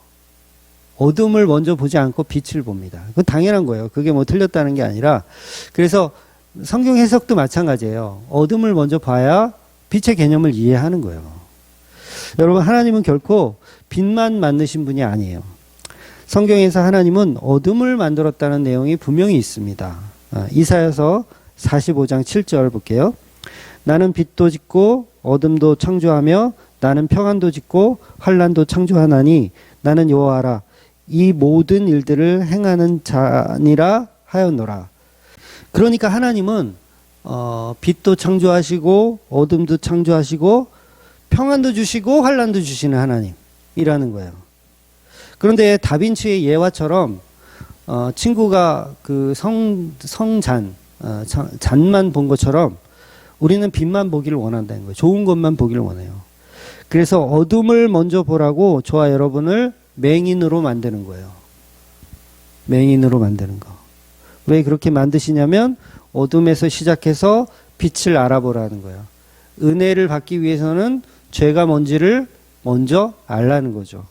Speaker 1: 어둠을 먼저 보지 않고 빛을 봅니다. 그건 당연한 거예요. 그게 뭐 틀렸다는 게 아니라. 그래서 성경 해석도 마찬가지예요. 어둠을 먼저 봐야 빛의 개념을 이해하는 거예요. 여러분 하나님은 결코 빛만 만드신 분이 아니에요. 성경에서 하나님은 어둠을 만들었다는 내용이 분명히 있습니다. 이사야서 45장 7절 볼게요. 나는 빛도 짓고 어둠도 창조하며 나는 평안도 짓고 환난도 창조하나니 나는 여호와라. 이 모든 일들을 행하는 자니라 하였노라. 그러니까 하나님은 빛도 창조하시고 어둠도 창조하시고 평안도 주시고 환난도 주시는 하나님이라는 거예요. 그런데 다빈치의 예화처럼 친구가 그 잔만 본 것처럼 우리는 빛만 보기를 원한다는 거예요. 좋은 것만 보기를 원해요. 그래서 어둠을 먼저 보라고 저와 여러분을 맹인으로 만드는 거예요. 맹인으로 만드는 거. 왜 그렇게 만드시냐면 어둠에서 시작해서 빛을 알아보라는 거예요. 은혜를 받기 위해서는 죄가 뭔지를 먼저 알라는 거죠.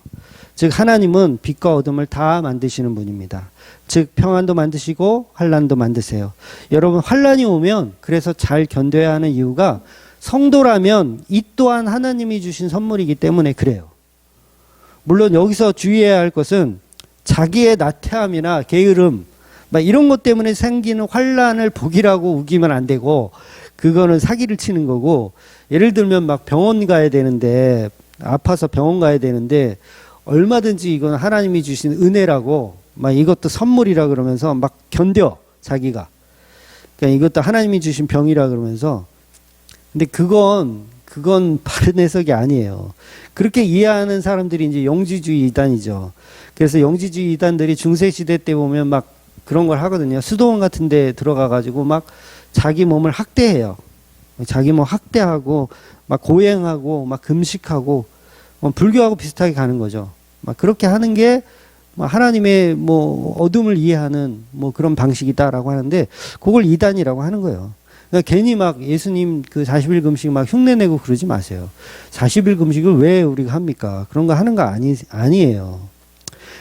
Speaker 1: 즉 하나님은 빛과 어둠을 다 만드시는 분입니다. 즉 평안도 만드시고 환난도 만드세요. 여러분 환난이 오면 그래서 잘 견뎌야 하는 이유가 성도라면 이 또한 하나님이 주신 선물이기 때문에 그래요. 물론 여기서 주의해야 할 것은 자기의 나태함이나 게으름 막 이런 것 때문에 생기는 환난을 복이라고 우기면 안 되고 그거는 사기를 치는 거고 예를 들면 막 병원 가야 되는데 아파서 병원 가야 되는데 얼마든지 이건 하나님이 주신 은혜라고 막 이것도 선물이라 그러면서 막 견뎌 자기가 그러니까 이것도 하나님이 주신 병이라 그러면서 근데 그건 바른 해석이 아니에요. 그렇게 이해하는 사람들이 이제 영지주의 이단이죠. 그래서 영지주의 이단들이 중세시대 때 보면 막 그런 걸 하거든요. 수도원 같은 데 들어가가지고 막 자기 몸을 학대해요. 자기 몸 학대하고 막 고행하고 막 금식하고 불교하고 비슷하게 가는 거죠. 막 그렇게 하는 게 하나님의 뭐 어둠을 이해하는 뭐 그런 방식이다라고 하는데 그걸 이단이라고 하는 거예요. 그러니까 괜히 막 예수님 그 40일 금식 막 흉내내고 그러지 마세요. 40일 금식을 왜 우리가 합니까? 그런 거 하는 거 아니에요.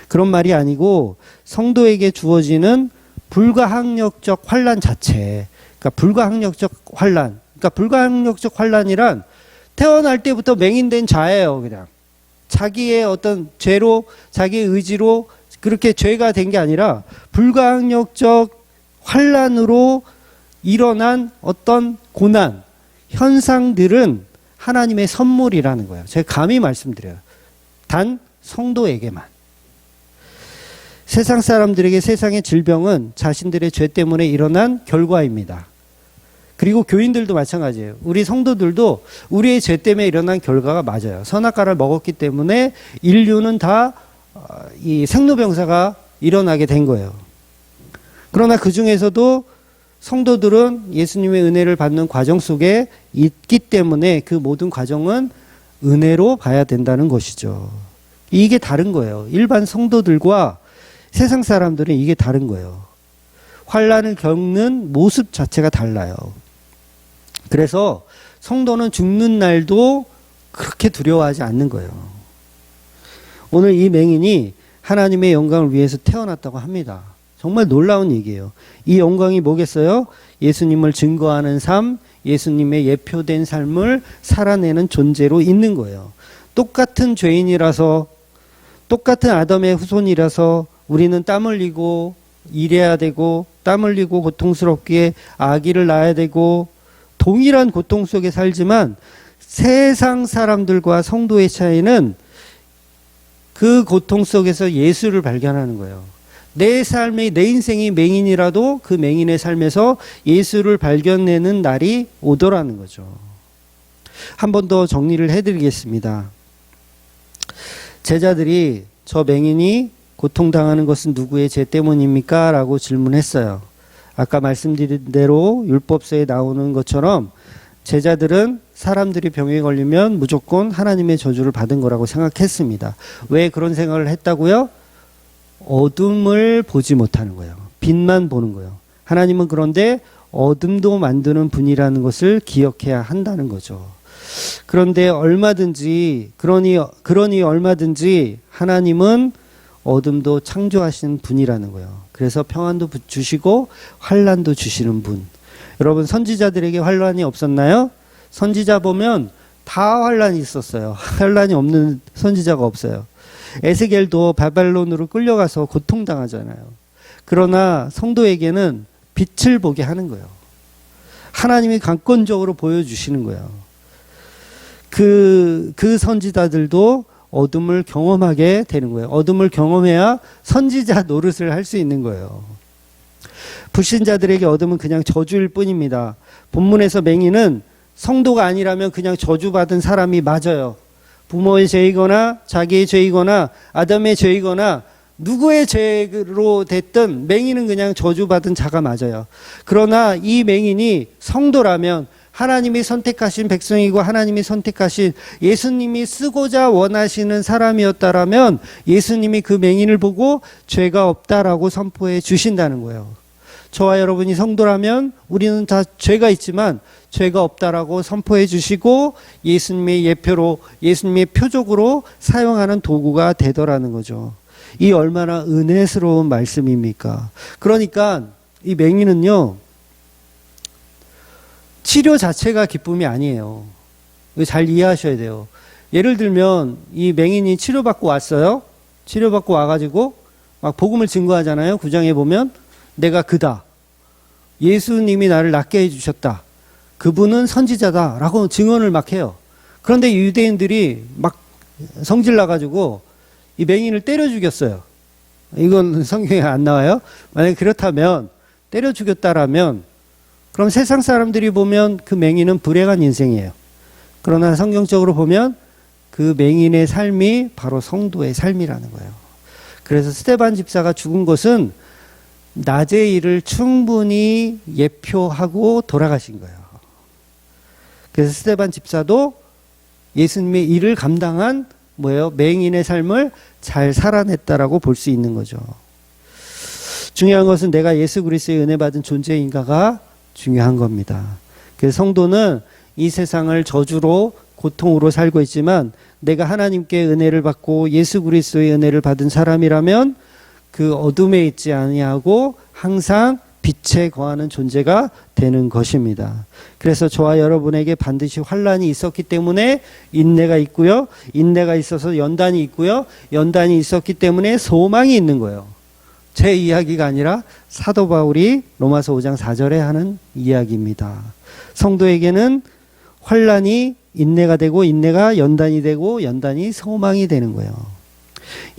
Speaker 1: 그런 말이 아니고 성도에게 주어지는 불가항력적 환난 자체. 그러니까 불가항력적 환난. 그러니까 불가항력적 환난이란 태어날 때부터 맹인된 자예요, 그냥. 자기의 어떤 죄로, 자기의 의지로 그렇게 죄가 된 게 아니라 불가항력적 환난으로 일어난 어떤 고난, 현상들은 하나님의 선물이라는 거예요. 제가 감히 말씀드려요. 단 성도에게만. 세상 사람들에게 세상의 질병은 자신들의 죄 때문에 일어난 결과입니다. 그리고 교인들도 마찬가지예요. 우리 성도들도 우리의 죄 때문에 일어난 결과가 맞아요. 선악과를 먹었기 때문에 인류는 다 이 생로병사가 일어나게 된 거예요. 그러나 그 중에서도 성도들은 예수님의 은혜를 받는 과정 속에 있기 때문에 그 모든 과정은 은혜로 봐야 된다는 것이죠. 이게 다른 거예요. 일반 성도들과 세상 사람들은 이게 다른 거예요. 환난을 겪는 모습 자체가 달라요. 그래서 성도는 죽는 날도 그렇게 두려워하지 않는 거예요. 오늘 이 맹인이 하나님의 영광을 위해서 태어났다고 합니다. 정말 놀라운 얘기예요. 이 영광이 뭐겠어요? 예수님을 증거하는 삶, 예수님의 예표된 삶을 살아내는 존재로 있는 거예요. 똑같은 죄인이라서, 똑같은 아담의 후손이라서 우리는 땀 흘리고 일해야 되고 땀 흘리고 고통스럽게 아기를 낳아야 되고 동일한 고통 속에 살지만 세상 사람들과 성도의 차이는 그 고통 속에서 예수를 발견하는 거예요. 내 삶의, 내 인생이 맹인이라도 그 맹인의 삶에서 예수를 발견내는 날이 오더라는 거죠. 한 번 더 정리를 해드리겠습니다. 제자들이 저 맹인이 고통당하는 것은 누구의 죄 때문입니까? 라고 질문했어요. 아까 말씀드린 대로 율법서에 나오는 것처럼 제자들은 사람들이 병에 걸리면 무조건 하나님의 저주를 받은 거라고 생각했습니다. 왜 그런 생각을 했다고요? 어둠을 보지 못하는 거예요. 빛만 보는 거예요. 하나님은 그런데 어둠도 만드는 분이라는 것을 기억해야 한다는 거죠. 그런데 얼마든지 그러니 얼마든지 하나님은 어둠도 창조하신 분이라는 거예요. 그래서 평안도 주시고 환난도 주시는 분. 여러분 선지자들에게 환난이 없었나요? 선지자 보면 다 환난이 있었어요. 환난이 없는 선지자가 없어요. 에스겔도 바벨론으로 끌려가서 고통당하잖아요. 그러나 성도에게는 빛을 보게 하는 거예요. 하나님이 강권적으로 보여주시는 거예요. 그 선지자들도 어둠을 경험하게 되는 거예요. 어둠을 경험해야 선지자 노릇을 할 수 있는 거예요. 불신자들에게 어둠은 그냥 저주일 뿐입니다. 본문에서 맹인은 성도가 아니라면 그냥 저주받은 사람이 맞아요. 부모의 죄이거나 자기의 죄이거나 아담의 죄이거나 누구의 죄로 됐든 맹인은 그냥 저주받은 자가 맞아요. 그러나 이 맹인이 성도라면 하나님이 선택하신 백성이고 하나님이 선택하신 예수님이 쓰고자 원하시는 사람이었다라면 예수님이 그 맹인을 보고 죄가 없다라고 선포해 주신다는 거예요. 저와 여러분이 성도라면 우리는 다 죄가 있지만 죄가 없다라고 선포해 주시고 예수님의 예표로 예수님의 표적으로 사용하는 도구가 되더라는 거죠. 이 얼마나 은혜스러운 말씀입니까? 그러니까 이 맹인은요, 치료 자체가 기쁨이 아니에요. 이거 잘 이해하셔야 돼요. 예를 들면 이 맹인이 치료받고 왔어요. 치료받고 와가지고 막 복음을 증거하잖아요. 9장에 보면 내가 그다. 예수님이 나를 낫게 해주셨다. 그분은 선지자다. 라고 증언을 막 해요. 그런데 유대인들이 막 성질 나가지고 이 맹인을 때려 죽였어요. 이건 성경에 안 나와요. 만약에 그렇다면 때려 죽였다라면 그럼 세상 사람들이 보면 그 맹인은 불행한 인생이에요. 그러나 성경적으로 보면 그 맹인의 삶이 바로 성도의 삶이라는 거예요. 그래서 스데반 집사가 죽은 것은 낮의 일을 충분히 예표하고 돌아가신 거예요. 그래서 스데반 집사도 예수님의 일을 감당한 뭐예요? 맹인의 삶을 잘 살아냈다라고 볼 수 있는 거죠. 중요한 것은 내가 예수 그리스도의 은혜 받은 존재인가가 중요한 겁니다. 그래서 성도는 이 세상을 저주로 고통으로 살고 있지만 내가 하나님께 은혜를 받고 예수 그리스도의 은혜를 받은 사람이라면 그 어둠에 있지 아니하고 항상 빛에 거하는 존재가 되는 것입니다. 그래서 저와 여러분에게 반드시 환난이 있었기 때문에 인내가 있고요. 인내가 있어서 연단이 있고요. 연단이 있었기 때문에 소망이 있는 거예요. 제 이야기가 아니라 사도 바울이 로마서 5장 4절에 하는 이야기입니다. 성도에게는 환난이 인내가 되고 인내가 연단이 되고 연단이 소망이 되는 거예요.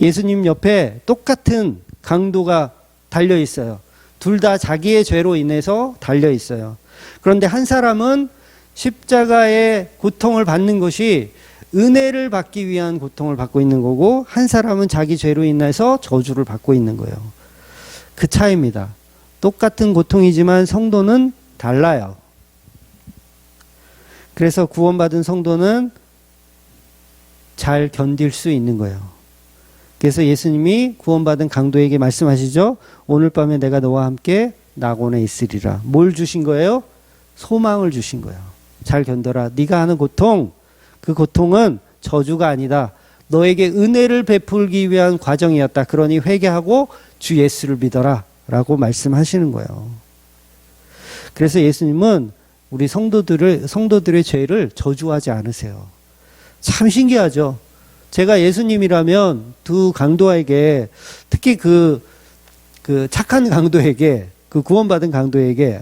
Speaker 1: 예수님 옆에 똑같은 강도가 달려 있어요. 둘 다 자기의 죄로 인해서 달려 있어요. 그런데 한 사람은 십자가의 고통을 받는 것이 은혜를 받기 위한 고통을 받고 있는 거고 한 사람은 자기 죄로 인해서 저주를 받고 있는 거예요. 그 차이입니다. 똑같은 고통이지만 성도는 달라요. 그래서 구원받은 성도는 잘 견딜 수 있는 거예요. 그래서 예수님이 구원받은 강도에게 말씀하시죠. 오늘 밤에 내가 너와 함께 낙원에 있으리라. 뭘 주신 거예요? 소망을 주신 거예요. 잘 견뎌라. 네가 하는 고통, 그 고통은 저주가 아니다. 너에게 은혜를 베풀기 위한 과정이었다. 그러니 회개하고 주 예수를 믿어라 라고 말씀하시는 거예요. 그래서 예수님은 우리 성도들의 죄를 저주하지 않으세요. 참 신기하죠. 제가 예수님이라면 두 강도에게, 특히 그 착한 강도에게, 그 구원받은 강도에게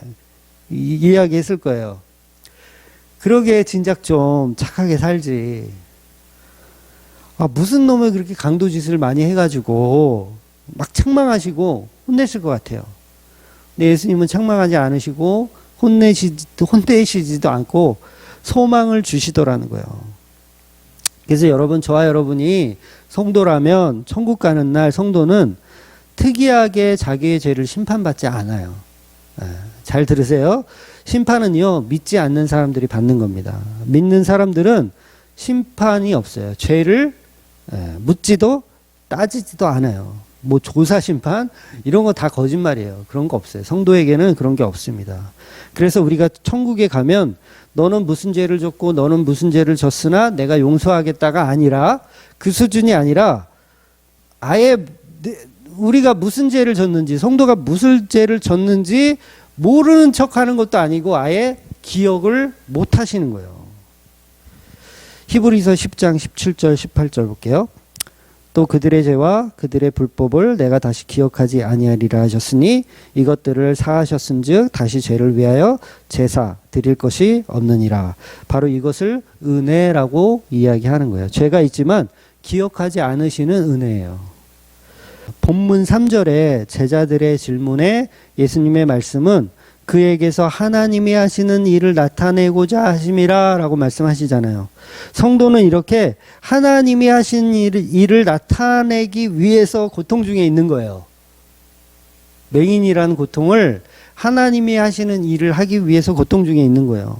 Speaker 1: 이야기했을 거예요. 그러게 진작 좀 착하게 살지. 무슨 놈을 그렇게 강도 짓을 많이 해가지고 막 책망하시고 혼내실 것 같아요. 근데 예수님은 책망하지 않으시고 혼내시지도 않고 소망을 주시더라는 거예요. 그래서 여러분, 저와 여러분이 성도라면 천국 가는 날 성도는 특이하게 자기의 죄를 심판받지 않아요. 잘 들으세요. 심판은요, 믿지 않는 사람들이 받는 겁니다. 믿는 사람들은 심판이 없어요. 죄를 묻지도 따지지도 않아요. 뭐 조사 심판 이런 거 다 거짓말이에요. 그런 거 없어요. 성도에게는 그런 게 없습니다. 그래서 우리가 천국에 가면 너는 무슨 죄를 졌고 너는 무슨 죄를 졌으나 내가 용서하겠다가 아니라, 그 수준이 아니라 아예 우리가 무슨 죄를 졌는지, 성도가 무슨 죄를 졌는지 모르는 척하는 것도 아니고 아예 기억을 못 하시는 거예요. 히브리서 10장 17절 18절 볼게요. 또 그들의 죄와 그들의 불법을 내가 다시 기억하지 아니하리라 하셨으니 이것들을 사하셨은즉 다시 죄를 위하여 제사 드릴 것이 없느니라. 바로 이것을 은혜라고 이야기하는 거예요. 죄가 있지만 기억하지 않으시는 은혜예요. 본문 3절에 제자들의 질문에 예수님의 말씀은 그에게서 하나님이 하시는 일을 나타내고자 하심이라 라고 말씀하시잖아요. 성도는 이렇게 하나님이 하신 일을 나타내기 위해서 고통 중에 있는 거예요. 맹인이라는 고통을 하나님이 하시는 일을 하기 위해서 고통 중에 있는 거예요.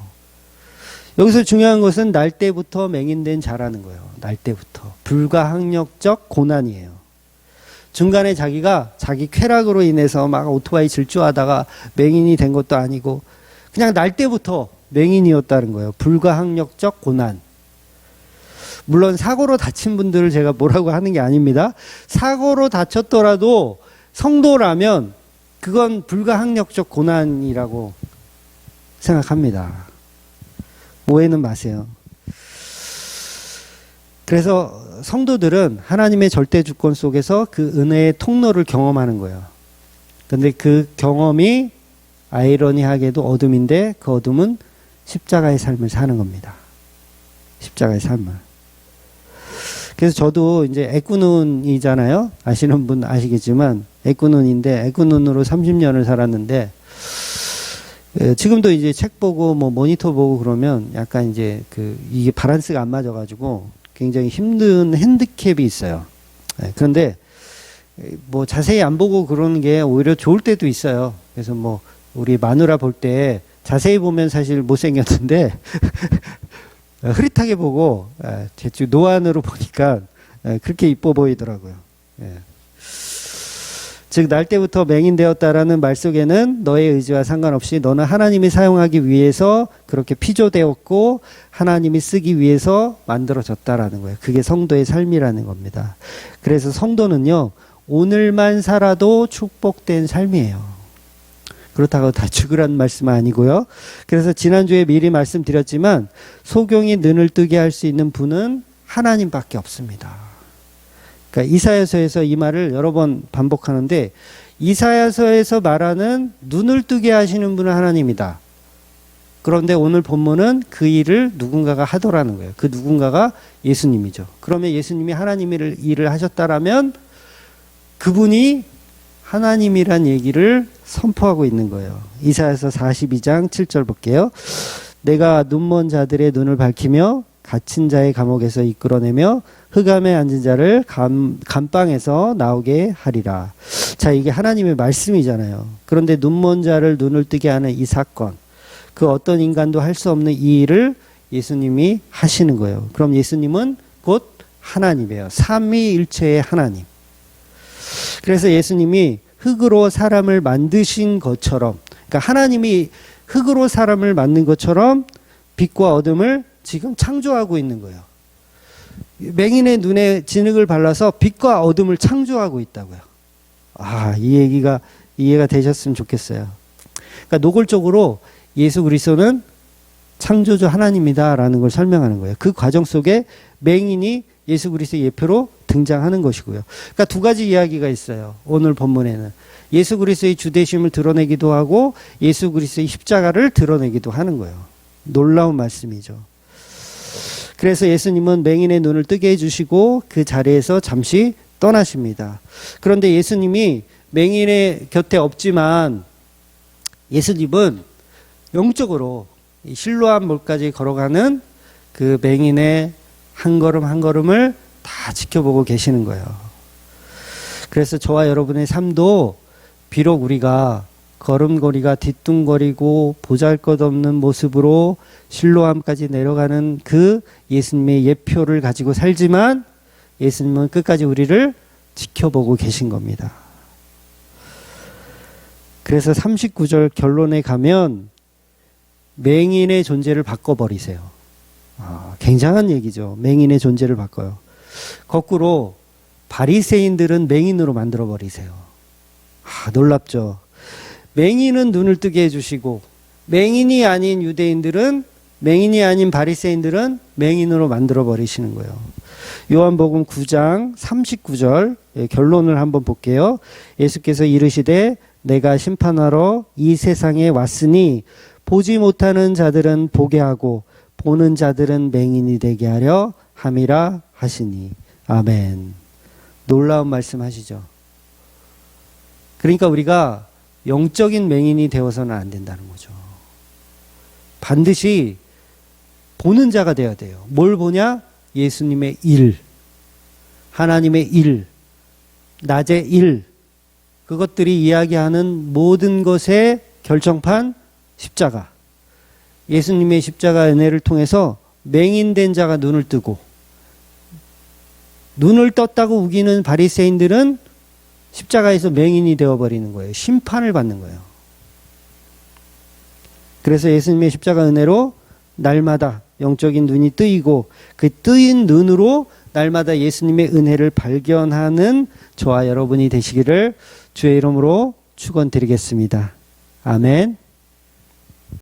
Speaker 1: 여기서 중요한 것은 날 때부터 맹인된 자라는 거예요. 날 때부터. 불가항력적 고난이에요. 중간에 자기가 자기 쾌락으로 인해서 막 오토바이 질주하다가 맹인이 된 것도 아니고 그냥 날 때부터 맹인이었다는 거예요. 불가항력적 고난. 물론 사고로 다친 분들을 제가 뭐라고 하는 게 아닙니다. 사고로 다쳤더라도 성도라면 그건 불가항력적 고난이라고 생각합니다. 오해는 마세요. 그래서 성도들은 하나님의 절대 주권 속에서 그 은혜의 통로를 경험하는 거예요. 근데 그 경험이 아이러니하게도 어둠인데 그 어둠은 십자가의 삶을 사는 겁니다. 십자가의 삶을. 그래서 저도 이제 애꾸눈이잖아요. 아시는 분 아시겠지만 애꾸눈인데 애꾸눈으로 30년을 살았는데 지금도 이제 책 보고 뭐 모니터 보고 그러면 약간 이제 이게 밸런스가 안 맞아가지고 굉장히 힘든 핸디캡이 있어요. 그런데 뭐 자세히 안 보고 그러는 게 오히려 좋을 때도 있어요. 그래서 뭐 우리 마누라 볼 때 자세히 보면 사실 못생겼는데 흐릿하게 보고 대충 노안으로 보니까 그렇게 이뻐 보이더라고요. 즉 날 때부터 맹인되었다라는 말 속에는 너의 의지와 상관없이 너는 하나님이 사용하기 위해서 그렇게 피조되었고 하나님이 쓰기 위해서 만들어졌다라는 거예요. 그게 성도의 삶이라는 겁니다. 그래서 성도는요, 오늘만 살아도 축복된 삶이에요. 그렇다고 다 죽으란 말씀은 아니고요. 그래서 지난주에 미리 말씀드렸지만 소경이 눈을 뜨게 할 수 있는 분은 하나님밖에 없습니다. 그러니까 이사야서에서 이 말을 여러 번 반복하는데 이사야서에서 말하는 눈을 뜨게 하시는 분은 하나님이다. 그런데 오늘 본문은 그 일을 누군가가 하더라는 거예요. 그 누군가가 예수님이죠. 그러면 예수님이 하나님의 일을 하셨다라면 그분이 하나님이란 얘기를 선포하고 있는 거예요. 이사야서 42장 7절 볼게요. 내가 눈먼 자들의 눈을 밝히며 갇힌 자의 감옥에서 이끌어내며 흑암에 앉은 자를 감방에서 나오게 하리라. 자, 이게 하나님의 말씀이잖아요. 그런데 눈먼 자를 눈을 뜨게 하는 이 사건, 그 어떤 인간도 할 수 없는 이 일을 예수님이 하시는 거예요. 그럼 예수님은 곧 하나님이에요. 삼위일체의 하나님. 그래서 예수님이 흙으로 사람을 만드신 것처럼, 그러니까 하나님이 흙으로 사람을 만든 것처럼 빛과 어둠을 지금 창조하고 있는 거예요. 맹인의 눈에 진흙을 발라서 빛과 어둠을 창조하고 있다고요. 이 얘기가 이해가 되셨으면 좋겠어요. 그러니까 노골적으로 예수 그리스도는 창조주 하나님이다라는 걸 설명하는 거예요. 그 과정 속에 맹인이 예수 그리스도의 예표로 등장하는 것이고요. 그러니까 두 가지 이야기가 있어요. 오늘 본문에는 예수 그리스도의 주되심을 드러내기도 하고 예수 그리스도의 십자가를 드러내기도 하는 거예요. 놀라운 말씀이죠. 그래서 예수님은 맹인의 눈을 뜨게 해주시고 그 자리에서 잠시 떠나십니다. 그런데 예수님이 맹인의 곁에 없지만 예수님은 영적으로 실로암 몰까지 걸어가는 그 맹인의 한 걸음 한 걸음을 다 지켜보고 계시는 거예요. 그래서 저와 여러분의 삶도 비록 우리가 걸음걸이가 뒤뚱거리고 보잘것없는 모습으로 실로암까지 내려가는 그 예수님의 예표를 가지고 살지만 예수님은 끝까지 우리를 지켜보고 계신 겁니다. 그래서 39절 결론에 가면 맹인의 존재를 바꿔버리세요. 굉장한 얘기죠. 맹인의 존재를 바꿔요. 거꾸로 바리새인들은 맹인으로 만들어버리세요. 놀랍죠. 맹인은 눈을 뜨게 해주시고 맹인이 아닌 유대인들은 맹인이 아닌 바리새인들은 맹인으로 만들어 버리시는 거예요. 요한복음 9장 39절 결론을 한번 볼게요. 예수께서 이르시되 내가 심판하러 이 세상에 왔으니 보지 못하는 자들은 보게 하고 보는 자들은 맹인이 되게 하려 함이라 하시니. 아멘. 놀라운 말씀 하시죠. 그러니까 우리가 영적인 맹인이 되어서는 안 된다는 거죠. 반드시 보는 자가 되어야 돼요. 뭘 보냐? 예수님의 일, 하나님의 일, 낮의 일, 그것들이 이야기하는 모든 것의 결정판 십자가. 예수님의 십자가 은혜를 통해서 맹인된 자가 눈을 뜨고, 눈을 떴다고 우기는 바리새인들은 십자가에서 맹인이 되어버리는 거예요. 심판을 받는 거예요. 그래서 예수님의 십자가 은혜로 날마다 영적인 눈이 뜨이고 그 뜨인 눈으로 날마다 예수님의 은혜를 발견하는 저와 여러분이 되시기를 주의 이름으로 축원드리겠습니다. 아멘.